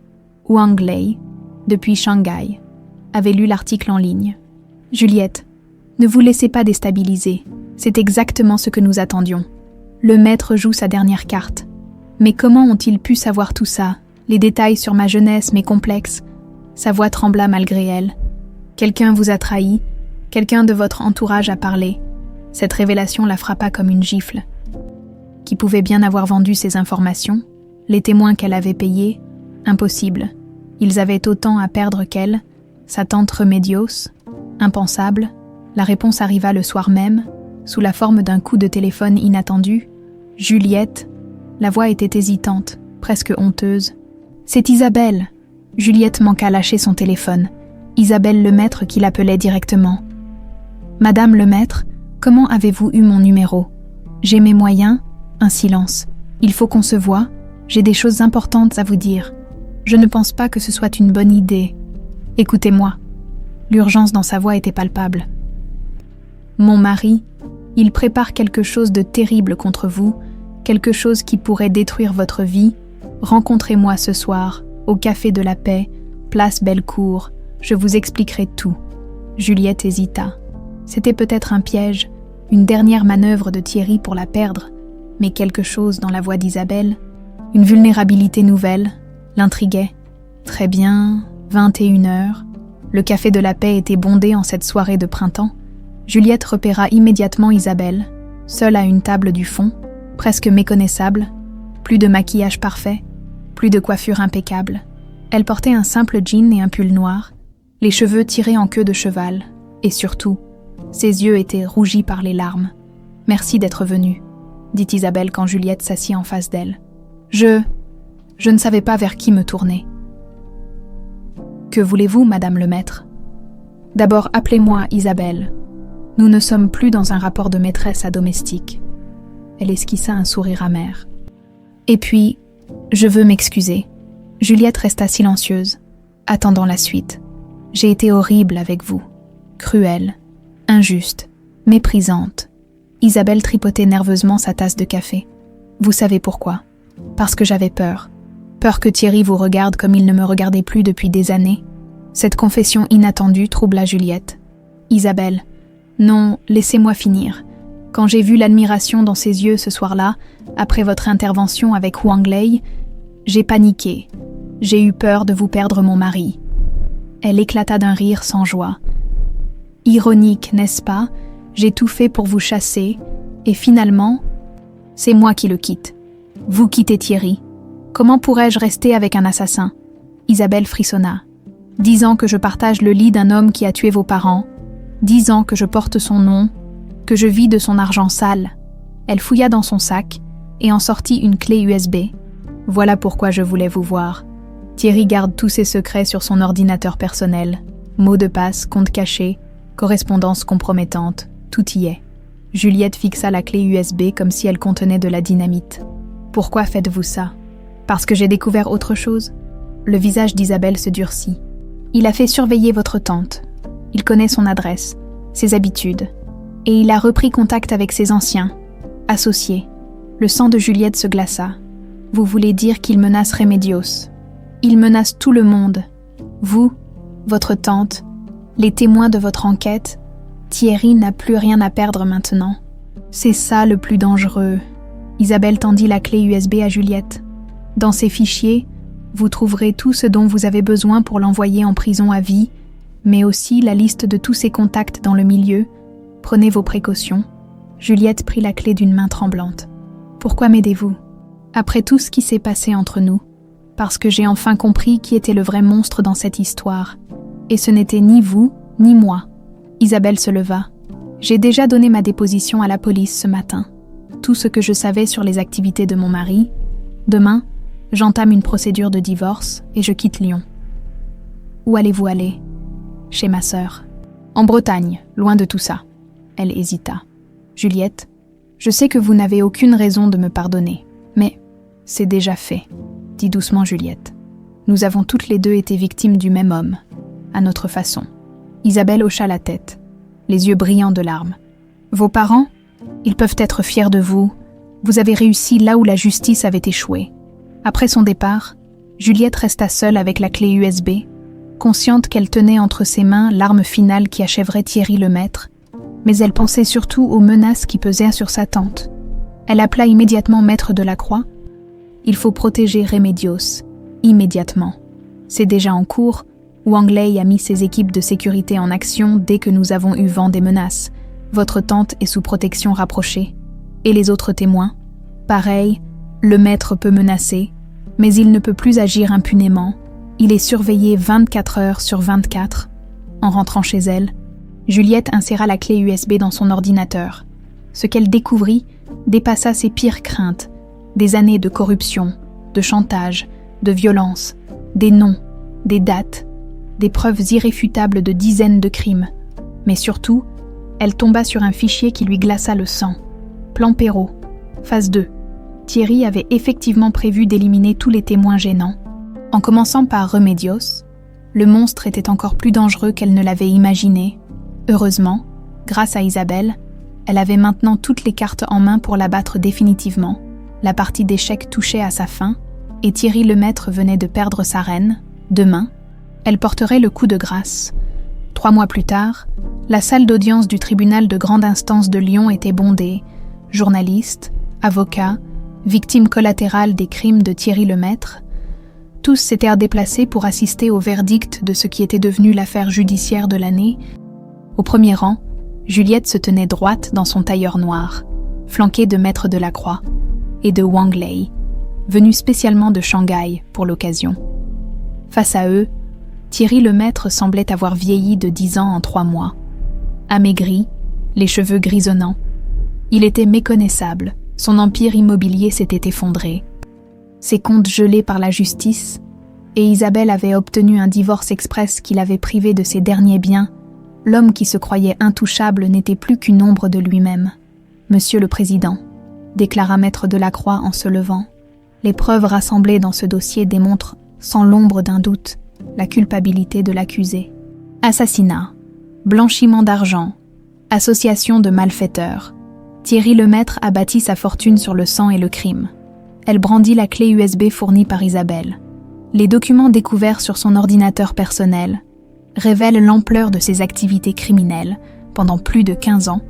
Wang Lei, depuis Shanghai, avait lu l'article en ligne. « Juliette, ne vous laissez pas déstabiliser. C'est exactement ce que nous attendions. Le maître joue sa dernière carte. Mais comment ont-ils pu savoir tout ça? Les détails sur ma jeunesse, mes complexes ?» Sa voix trembla malgré elle. « Quelqu'un vous a trahi. Quelqu'un de votre entourage a parlé. » Cette révélation la frappa comme une gifle. Qui pouvait bien avoir vendu ces informations? Les témoins qu'elle avait payés? Impossible. Ils avaient autant à perdre qu'elle. Sa tante Remedios? Impensable. La réponse arriva le soir même, sous la forme d'un coup de téléphone inattendu. Juliette. La voix était hésitante, presque honteuse. « C'est Isabelle !» Juliette manqua lâcher son téléphone. Isabelle Lemaître qui l'appelait directement. « Madame Lemaître, comment avez-vous eu mon numéro ? J'ai mes moyens ? » Un silence. « Il faut qu'on se voie. J'ai des choses importantes à vous dire. Je ne pense pas que ce soit une bonne idée. Écoutez-moi. » L'urgence dans sa voix était palpable. « Mon mari, il prépare quelque chose de terrible contre vous, quelque chose qui pourrait détruire votre vie. Rencontrez-moi ce soir, au Café de la Paix, place Bellecour. Je vous expliquerai tout. » Juliette hésita. C'était peut-être un piège, une dernière manœuvre de Thierry pour la perdre, mais quelque chose dans la voix d'Isabelle, une vulnérabilité nouvelle, l'intriguait. Très bien, 21h. Le Café de la Paix était bondé en cette soirée de printemps. Juliette repéra immédiatement Isabelle, seule à une table du fond, presque méconnaissable, plus de maquillage parfait, plus de coiffure impeccable. Elle portait un simple jean et un pull noir, les cheveux tirés en queue de cheval, et surtout, ses yeux étaient rougis par les larmes. « Merci d'être venue, » dit Isabelle quand Juliette s'assit en face d'elle. « Je ne savais pas vers qui me tourner. » « Que voulez-vous, Madame Lemaître ?» D'abord, appelez-moi Isabelle. Nous ne sommes plus dans un rapport de maîtresse à domestique. » Elle esquissa un sourire amer. « Et puis, je veux m'excuser. » Juliette resta silencieuse, attendant la suite. « J'ai été horrible avec vous. Cruelle, injuste, méprisante. » Isabelle tripotait nerveusement sa tasse de café. « Vous savez pourquoi ? Parce que j'avais peur. Peur que Thierry vous regarde comme il ne me regardait plus depuis des années. » Cette confession inattendue troubla Juliette. « Isabelle, non, laissez-moi finir. Quand j'ai vu l'admiration dans ses yeux ce soir-là, après votre intervention avec Wang Lei, j'ai paniqué. J'ai eu peur de vous perdre mon mari. » Elle éclata d'un rire sans joie. « Ironique, n'est-ce pas ? J'ai tout fait pour vous chasser, et finalement, c'est moi qui le quitte. Vous quittez Thierry. Comment pourrais-je rester avec un assassin ?» Isabelle frissonna. « 10 ans que je partage le lit d'un homme qui a tué vos parents, 10 ans que je porte son nom, que je vis de son argent sale. » Elle fouilla dans son sac et en sortit une clé USB. « Voilà pourquoi je voulais vous voir. Thierry garde tous ses secrets sur son ordinateur personnel. Mots de passe, comptes cachés, correspondances compromettantes, tout y est. » Juliette fixa la clé USB comme si elle contenait de la dynamite. « Pourquoi faites-vous ça ? Parce que j'ai découvert autre chose ?» Le visage d'Isabelle se durcit. « Il a fait surveiller votre tante. Il connaît son adresse, ses habitudes. Et il a repris contact avec ses anciens, associés. » Le sang de Juliette se glaça. « Vous voulez dire qu'il menace Remedios. Il menace tout le monde. Vous, votre tante, les témoins de votre enquête. Thierry n'a plus rien à perdre maintenant. C'est ça le plus dangereux. » Isabelle tendit la clé USB à Juliette. « Dans ces fichiers, vous trouverez tout ce dont vous avez besoin pour l'envoyer en prison à vie, mais aussi la liste de tous ses contacts dans le milieu. Prenez vos précautions. » Juliette prit la clé d'une main tremblante. « Pourquoi m'aidez-vous ? Après tout ce qui s'est passé entre nous, parce que j'ai enfin compris qui était le vrai monstre dans cette histoire. Et ce n'était ni vous, ni moi. » Isabelle se leva. « J'ai déjà donné ma déposition à la police ce matin. Tout ce que je savais sur les activités de mon mari. Demain, j'entame une procédure de divorce et je quitte Lyon. » « Où allez-vous aller ? » ?»« Chez ma sœur. »« En Bretagne, loin de tout ça. » Elle hésita. « Juliette, je sais que vous n'avez aucune raison de me pardonner, mais c'est déjà fait, » dit doucement Juliette. « Nous avons toutes les deux été victimes du même homme, à notre façon. » Isabelle hocha la tête, les yeux brillants de larmes. « Vos parents ? Ils peuvent être fiers de vous. Vous avez réussi là où la justice avait échoué. » Après son départ, Juliette resta seule avec la clé USB, consciente qu'elle tenait entre ses mains l'arme finale qui achèverait Thierry Lemaître, mais elle pensait surtout aux menaces qui pesaient sur sa tante. Elle appela immédiatement Maître Delacroix. « Il faut protéger Remedios, immédiatement. C'est déjà en cours. Wang Lei a mis ses équipes de sécurité en action dès que nous avons eu vent des menaces. Votre tante est sous protection rapprochée. Et les autres témoins ? Pareil, le maître peut menacer, mais il ne peut plus agir impunément. Il est surveillé 24 heures sur 24. » En rentrant chez elle, Juliette inséra la clé USB dans son ordinateur. Ce qu'elle découvrit dépassa ses pires craintes. Des années de corruption, de chantage, de violence, des noms, des dates, des preuves irréfutables de dizaines de crimes. Mais surtout, elle tomba sur un fichier qui lui glaça le sang. Plan Perrault, phase 2. Thierry avait effectivement prévu d'éliminer tous les témoins gênants. En commençant par Remedios, le monstre était encore plus dangereux qu'elle ne l'avait imaginé. Heureusement, grâce à Isabelle, elle avait maintenant toutes les cartes en main pour l'abattre définitivement. La partie d'échecs touchait à sa fin, et Thierry Lemaître venait de perdre sa reine. Demain, elle porterait le coup de grâce. 3 mois plus tard, la salle d'audience du tribunal de grande instance de Lyon était bondée. Journalistes, avocats, victimes collatérales des crimes de Thierry Lemaître, tous s'étaient déplacés pour assister au verdict de ce qui était devenu l'affaire judiciaire de l'année. Au premier rang, Juliette se tenait droite dans son tailleur noir, flanquée de Maître Delacroix et de Wang Lei, venus spécialement de Shanghai pour l'occasion. Face à eux, Thierry Lemaître semblait avoir vieilli de 10 ans en 3 mois. Amaigri, les cheveux grisonnants, il était méconnaissable, son empire immobilier s'était effondré. Ses comptes gelés par la justice, et Isabelle avait obtenu un divorce express qui l'avait privé de ses derniers biens, L'homme qui se croyait intouchable n'était plus qu'une ombre de lui-même. « Monsieur le Président », déclara Maître Delacroix en se levant, les preuves rassemblées dans ce dossier démontrent, sans l'ombre d'un doute, la culpabilité de l'accusé. Assassinat, blanchiment d'argent, association de malfaiteurs. Thierry Lemaître a bâti sa fortune sur le sang et le crime. Elle brandit la clé USB fournie par Isabelle. Les documents découverts sur son ordinateur personnel révèlent l'ampleur de ses activités criminelles. Pendant plus de 15 ans,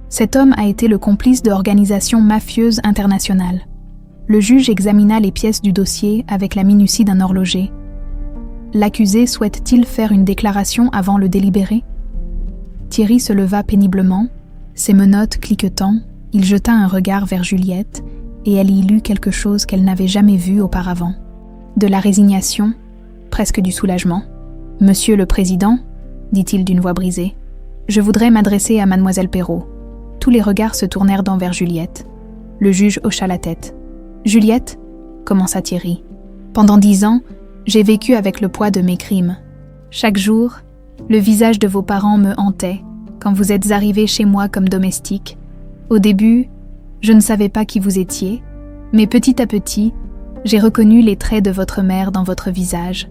cet homme a été le complice d'organisations mafieuses internationales. Le juge examina les pièces du dossier avec la minutie d'un horloger. L'accusé souhaite-t-il faire une déclaration avant le délibéré ? Thierry se leva péniblement, ses menottes cliquetant, il jeta un regard vers Juliette et elle y lut quelque chose qu'elle n'avait jamais vu auparavant. De la résignation, presque du soulagement. « Monsieur le Président, dit-il d'une voix brisée, je voudrais m'adresser à Mademoiselle Perrault. » Tous les regards se tournèrent vers Juliette. Le juge hocha la tête. « Juliette, commença Thierry, pendant 10 ans, j'ai vécu avec le poids de mes crimes. Chaque jour, le visage de vos parents me hantait quand vous êtes arrivés chez moi comme domestique. Au début, je ne savais pas qui vous étiez, mais petit à petit, j'ai reconnu les traits de votre mère dans votre visage. »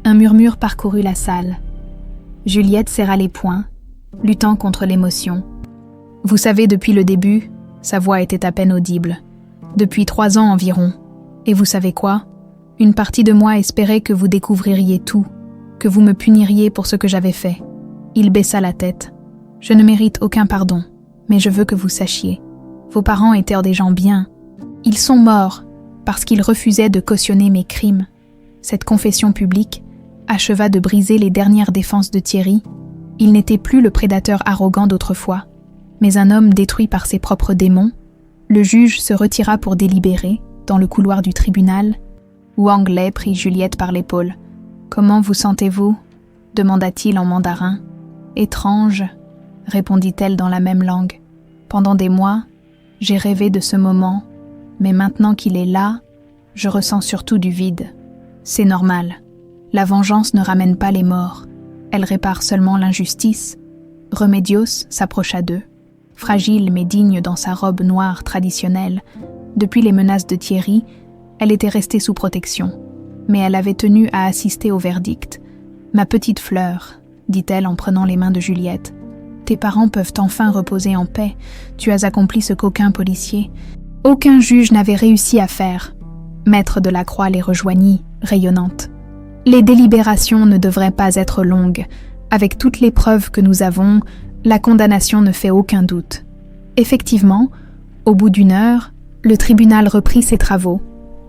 Un murmure parcourut la salle. Juliette serra les poings, luttant contre l'émotion. « Vous savez, depuis le début, sa voix était à peine audible. Depuis 3 ans environ. Et vous savez quoi ? Une partie de moi espérait que vous découvririez tout, que vous me puniriez pour ce que j'avais fait. » Il baissa la tête. « Je ne mérite aucun pardon, mais je veux que vous sachiez. Vos parents étaient des gens bien. Ils sont morts parce qu'ils refusaient de cautionner mes crimes. » Cette confession publique acheva de briser les dernières défenses de Thierry. Il n'était plus le prédateur arrogant d'autrefois, mais un homme détruit par ses propres démons. Le juge se retira pour délibérer, dans le couloir du tribunal. Wang Lei prit Juliette par l'épaule. « Comment vous sentez-vous » demanda-t-il en mandarin. « Étrange » répondit-elle dans la même langue. « Pendant des mois, j'ai rêvé de ce moment, mais maintenant qu'il est là, je ressens surtout du vide. C'est normal. La vengeance ne ramène pas les morts. Elle répare seulement l'injustice. » Remedios s'approcha d'eux. Fragile mais digne dans sa robe noire traditionnelle, depuis les menaces de Thierry, elle était restée sous protection. Mais elle avait tenu à assister au verdict. « Ma petite fleur, » dit-elle en prenant les mains de Juliette, « tes parents peuvent enfin reposer en paix. Tu as accompli ce qu'aucun policier, aucun juge n'avait réussi à faire. » Maître Delacroix les rejoignit, rayonnante. « Les délibérations ne devraient pas être longues. Avec toutes les preuves que nous avons, la condamnation ne fait aucun doute. » Effectivement, au bout d'1 heure, le tribunal reprit ses travaux.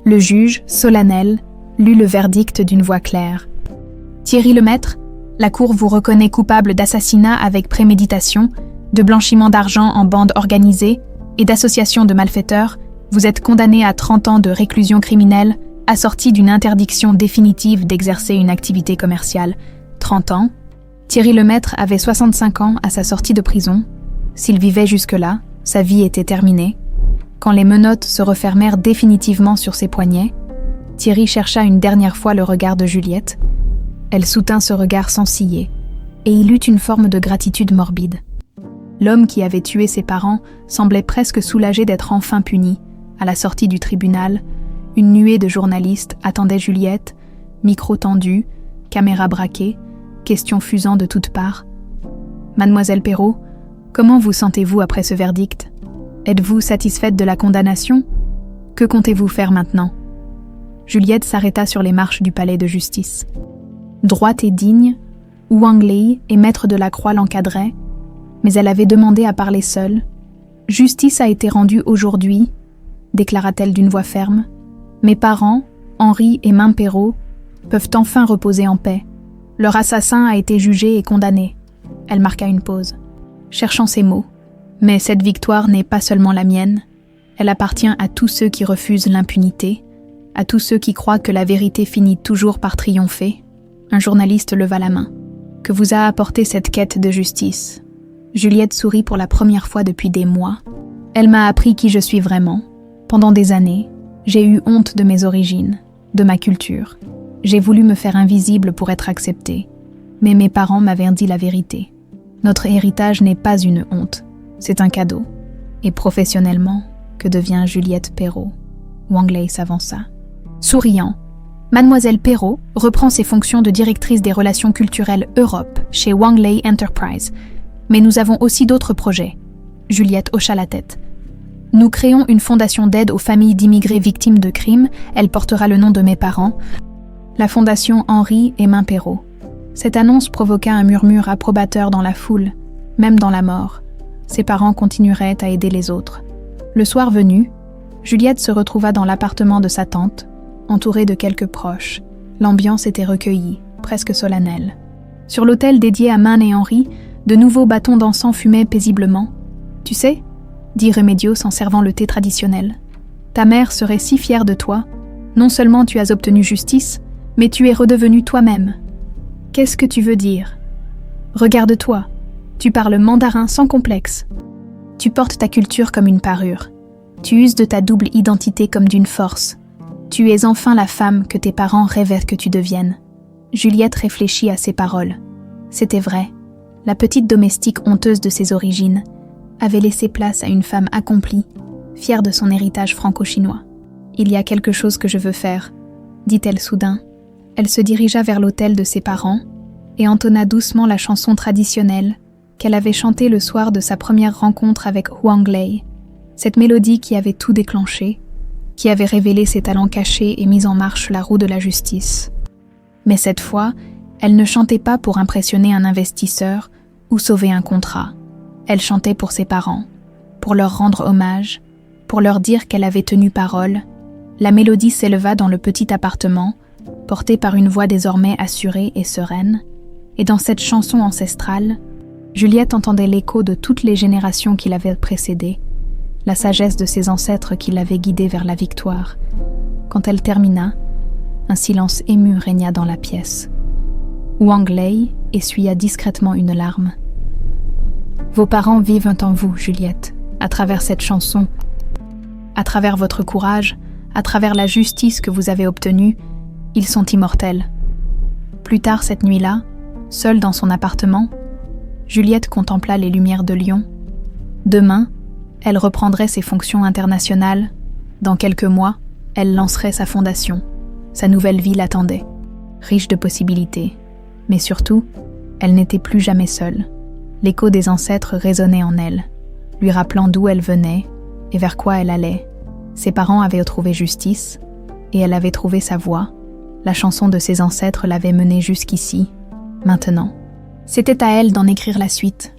Le juge, solennel, lut le verdict d'une voix claire. « Thierry Lemaître, la Cour vous reconnaît coupable d'assassinat avec préméditation, de blanchiment d'argent en bande organisée et d'association de malfaiteurs. Vous êtes condamné à 30 ans de réclusion criminelle, assorti d'une interdiction définitive d'exercer une activité commerciale. 30 ans. Thierry Lemaître avait 65 ans à sa sortie de prison. S'il vivait jusque-là, sa vie était terminée. Quand les menottes se refermèrent définitivement sur ses poignets, Thierry chercha une dernière fois le regard de Juliette. Elle soutint ce regard sans ciller, et il eut une forme de gratitude morbide. L'homme qui avait tué ses parents semblait presque soulagé d'être enfin puni. À la sortie du tribunal, une nuée de journalistes attendait Juliette, micro tendu, caméra braquée, questions fusant de toutes parts. « Mademoiselle Perrault, comment vous sentez-vous après ce verdict ? Êtes-vous satisfaite de la condamnation ? Que comptez-vous faire maintenant ?» Juliette s'arrêta sur les marches du palais de justice. Droite et digne, Wang Lei et Maître Delacroix l'encadraient, mais elle avait demandé à parler seule. « Justice a été rendue aujourd'hui, » déclara-t-elle d'une voix ferme. « Mes parents, Henri et Mame Perrault, peuvent enfin reposer en paix. Leur assassin a été jugé et condamné. » Elle marqua une pause, cherchant ses mots. « Mais cette victoire n'est pas seulement la mienne. Elle appartient à tous ceux qui refusent l'impunité, à tous ceux qui croient que la vérité finit toujours par triompher. » Un journaliste leva la main. « Que vous a apporté cette quête de justice ?» Juliette sourit pour la première fois depuis des mois. « Elle m'a appris qui je suis vraiment. Pendant des années, j'ai eu honte de mes origines, de ma culture. J'ai voulu me faire invisible pour être acceptée. Mais mes parents m'avaient dit la vérité. Notre héritage n'est pas une honte, c'est un cadeau. Et professionnellement, que devient Juliette Perrault? Wang Lei s'avança. Souriant, Mademoiselle Perrault reprend ses fonctions de directrice des relations culturelles Europe chez Wang Lei Enterprise. Mais nous avons aussi d'autres projets. Juliette hocha la tête. Nous créons une fondation d'aide aux familles d'immigrés victimes de crimes. Elle portera le nom de mes parents, la fondation Henri et Main Perrault. Cette annonce provoqua un murmure approbateur dans la foule, même dans la mort. Ses parents continueraient à aider les autres. Le soir venu, Juliette se retrouva dans l'appartement de sa tante, entourée de quelques proches. L'ambiance était recueillie, presque solennelle. Sur l'autel dédié à Man et Henri, de nouveaux bâtons d'encens fumaient paisiblement. « Tu sais » dit Remedios en servant le thé traditionnel. « Ta mère serait si fière de toi. Non seulement tu as obtenu justice, mais tu es redevenu toi-même. » Qu'est-ce que tu veux dire? Regarde-toi, tu parles mandarin sans complexe. Tu portes ta culture comme une parure. Tu uses de ta double identité comme d'une force. Tu es enfin la femme que tes parents rêvaient que tu deviennes. Juliette réfléchit à ces paroles. C'était vrai. La petite domestique honteuse de ses origines avait laissé place à une femme accomplie, fière de son héritage franco-chinois. « Il y a quelque chose que je veux faire », dit-elle soudain. Elle se dirigea vers l'autel de ses parents et entonna doucement la chanson traditionnelle qu'elle avait chantée le soir de sa première rencontre avec Wang Lei. Cette mélodie qui avait tout déclenché, qui avait révélé ses talents cachés et mis en marche la roue de la justice. Mais cette fois, elle ne chantait pas pour impressionner un investisseur ou sauver un contrat. Elle chantait pour ses parents, pour leur rendre hommage, pour leur dire qu'elle avait tenu parole. La mélodie s'éleva dans le petit appartement, portée par une voix désormais assurée et sereine, et dans cette chanson ancestrale, Juliette entendait l'écho de toutes les générations qui l'avaient précédée, la sagesse de ses ancêtres qui l'avaient guidée vers la victoire. Quand elle termina, un silence ému régna dans la pièce. Wang Lei essuya discrètement une larme. « Vos parents vivent en vous, Juliette, à travers cette chanson, à travers votre courage, à travers la justice que vous avez obtenue, ils sont immortels. » Plus tard cette nuit-là, seule dans son appartement, Juliette contempla les lumières de Lyon. Demain, elle reprendrait ses fonctions internationales. Dans quelques mois, elle lancerait sa fondation. Sa nouvelle vie l'attendait, riche de possibilités. Mais surtout, elle n'était plus jamais seule. L'écho des ancêtres résonnait en elle, lui rappelant d'où elle venait et vers quoi elle allait. Ses parents avaient trouvé justice, et elle avait trouvé sa voie. La chanson de ses ancêtres l'avait menée jusqu'ici. Maintenant, c'était à elle d'en écrire la suite.